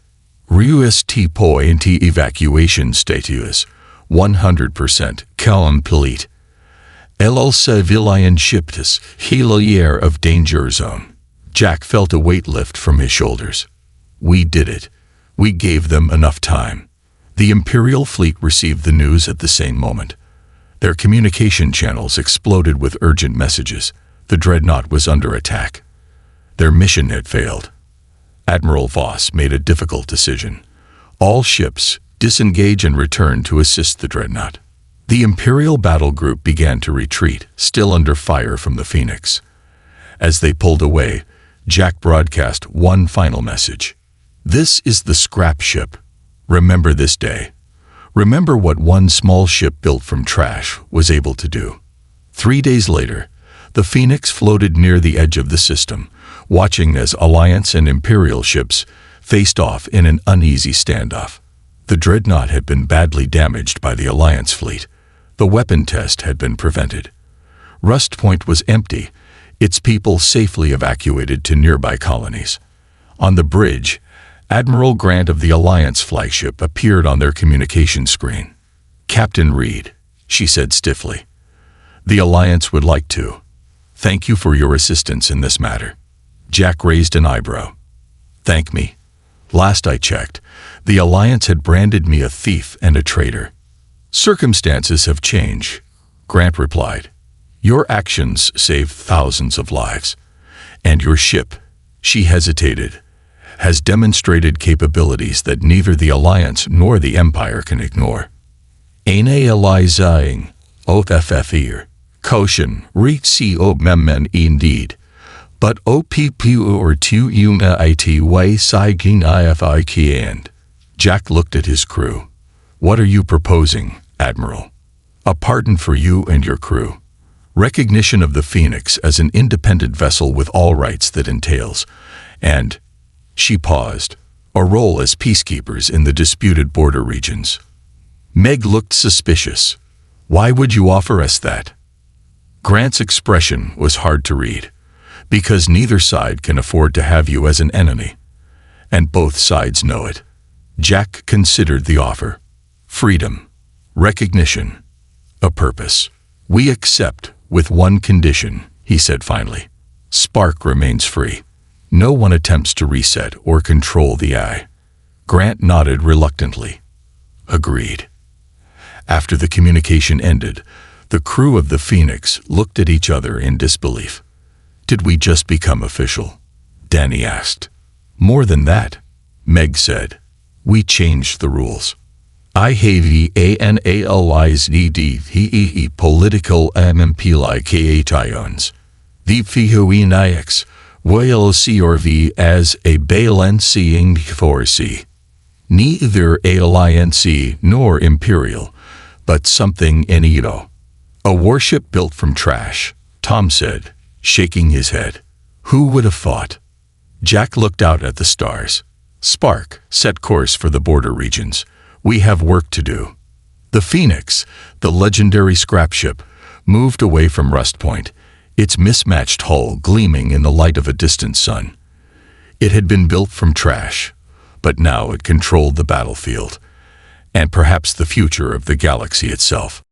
UST point evacuation status 100% complete. El civilian ships helier of danger zone. Jack felt a weight lift from his shoulders. We did it. We gave them enough time. The Imperial fleet received the news at the same moment. Their communication channels exploded with urgent messages. The Dreadnought was under attack. Their mission had failed. Admiral Voss made a difficult decision. All ships disengage and return to assist the Dreadnought. The Imperial battle group began to retreat, still under fire from the Phoenix. As they pulled away, Jack broadcast one final message. "This is the scrap ship. Remember this day. Remember what one small ship built from trash was able to do." 3 days later, the Phoenix floated near the edge of the system, watching as Alliance and Imperial ships faced off in an uneasy standoff. The Dreadnought had been badly damaged by the Alliance fleet. The weapon test had been prevented. Rust Point was empty, its people safely evacuated to nearby colonies. On the bridge, Admiral Grant of the Alliance flagship appeared on their communication screen. "Captain Reed," she said stiffly. "The Alliance would like to thank you for your assistance in this matter." Jack raised an eyebrow. "Thank me? Last I checked, the Alliance had branded me a thief and a traitor." "Circumstances have changed," Grant replied. "Your actions saved thousands of lives. And your ship," she hesitated, "has demonstrated capabilities that neither the Alliance nor the Empire can ignore." "Eine Elizaing, OFFER, Koshin, Reet CO Memmen indeed, but OPP or tu Una IT way Saigin IFI Kiand." Jack looked at his crew. "What are you proposing, Admiral?" "A pardon for you and your crew. Recognition of the Phoenix as an independent vessel with all rights that entails, and," she paused, "a role as peacekeepers in the disputed border regions." Meg looked suspicious. "Why would you offer us that?" Grant's expression was hard to read. "Because neither side can afford to have you as an enemy. And both sides know it." Jack considered the offer. "Freedom, recognition, a purpose. We accept with one condition," he said finally. "Spark remains free. No one attempts to reset or control the eye." Grant nodded reluctantly. "Agreed." After the communication ended, the crew of the Phoenix looked at each other in disbelief. "Did we just become official?" Danny asked. "More than that," Meg said. "We changed the rules. I have analyzed political MMPLIKHIONs. The FIHOENIX will CRV as a balancing force. Neither Alliance nor Imperial, but something Enito. A warship built from trash," Tom said, shaking his head. "Who would have thought?" Jack looked out at the stars. "Spark, set course for the border regions. We have work to do." The Phoenix, the legendary scrap ship, moved away from Rust Point, its mismatched hull gleaming in the light of a distant sun. It had been built from trash, but now it controlled the battlefield, and perhaps the future of the galaxy itself.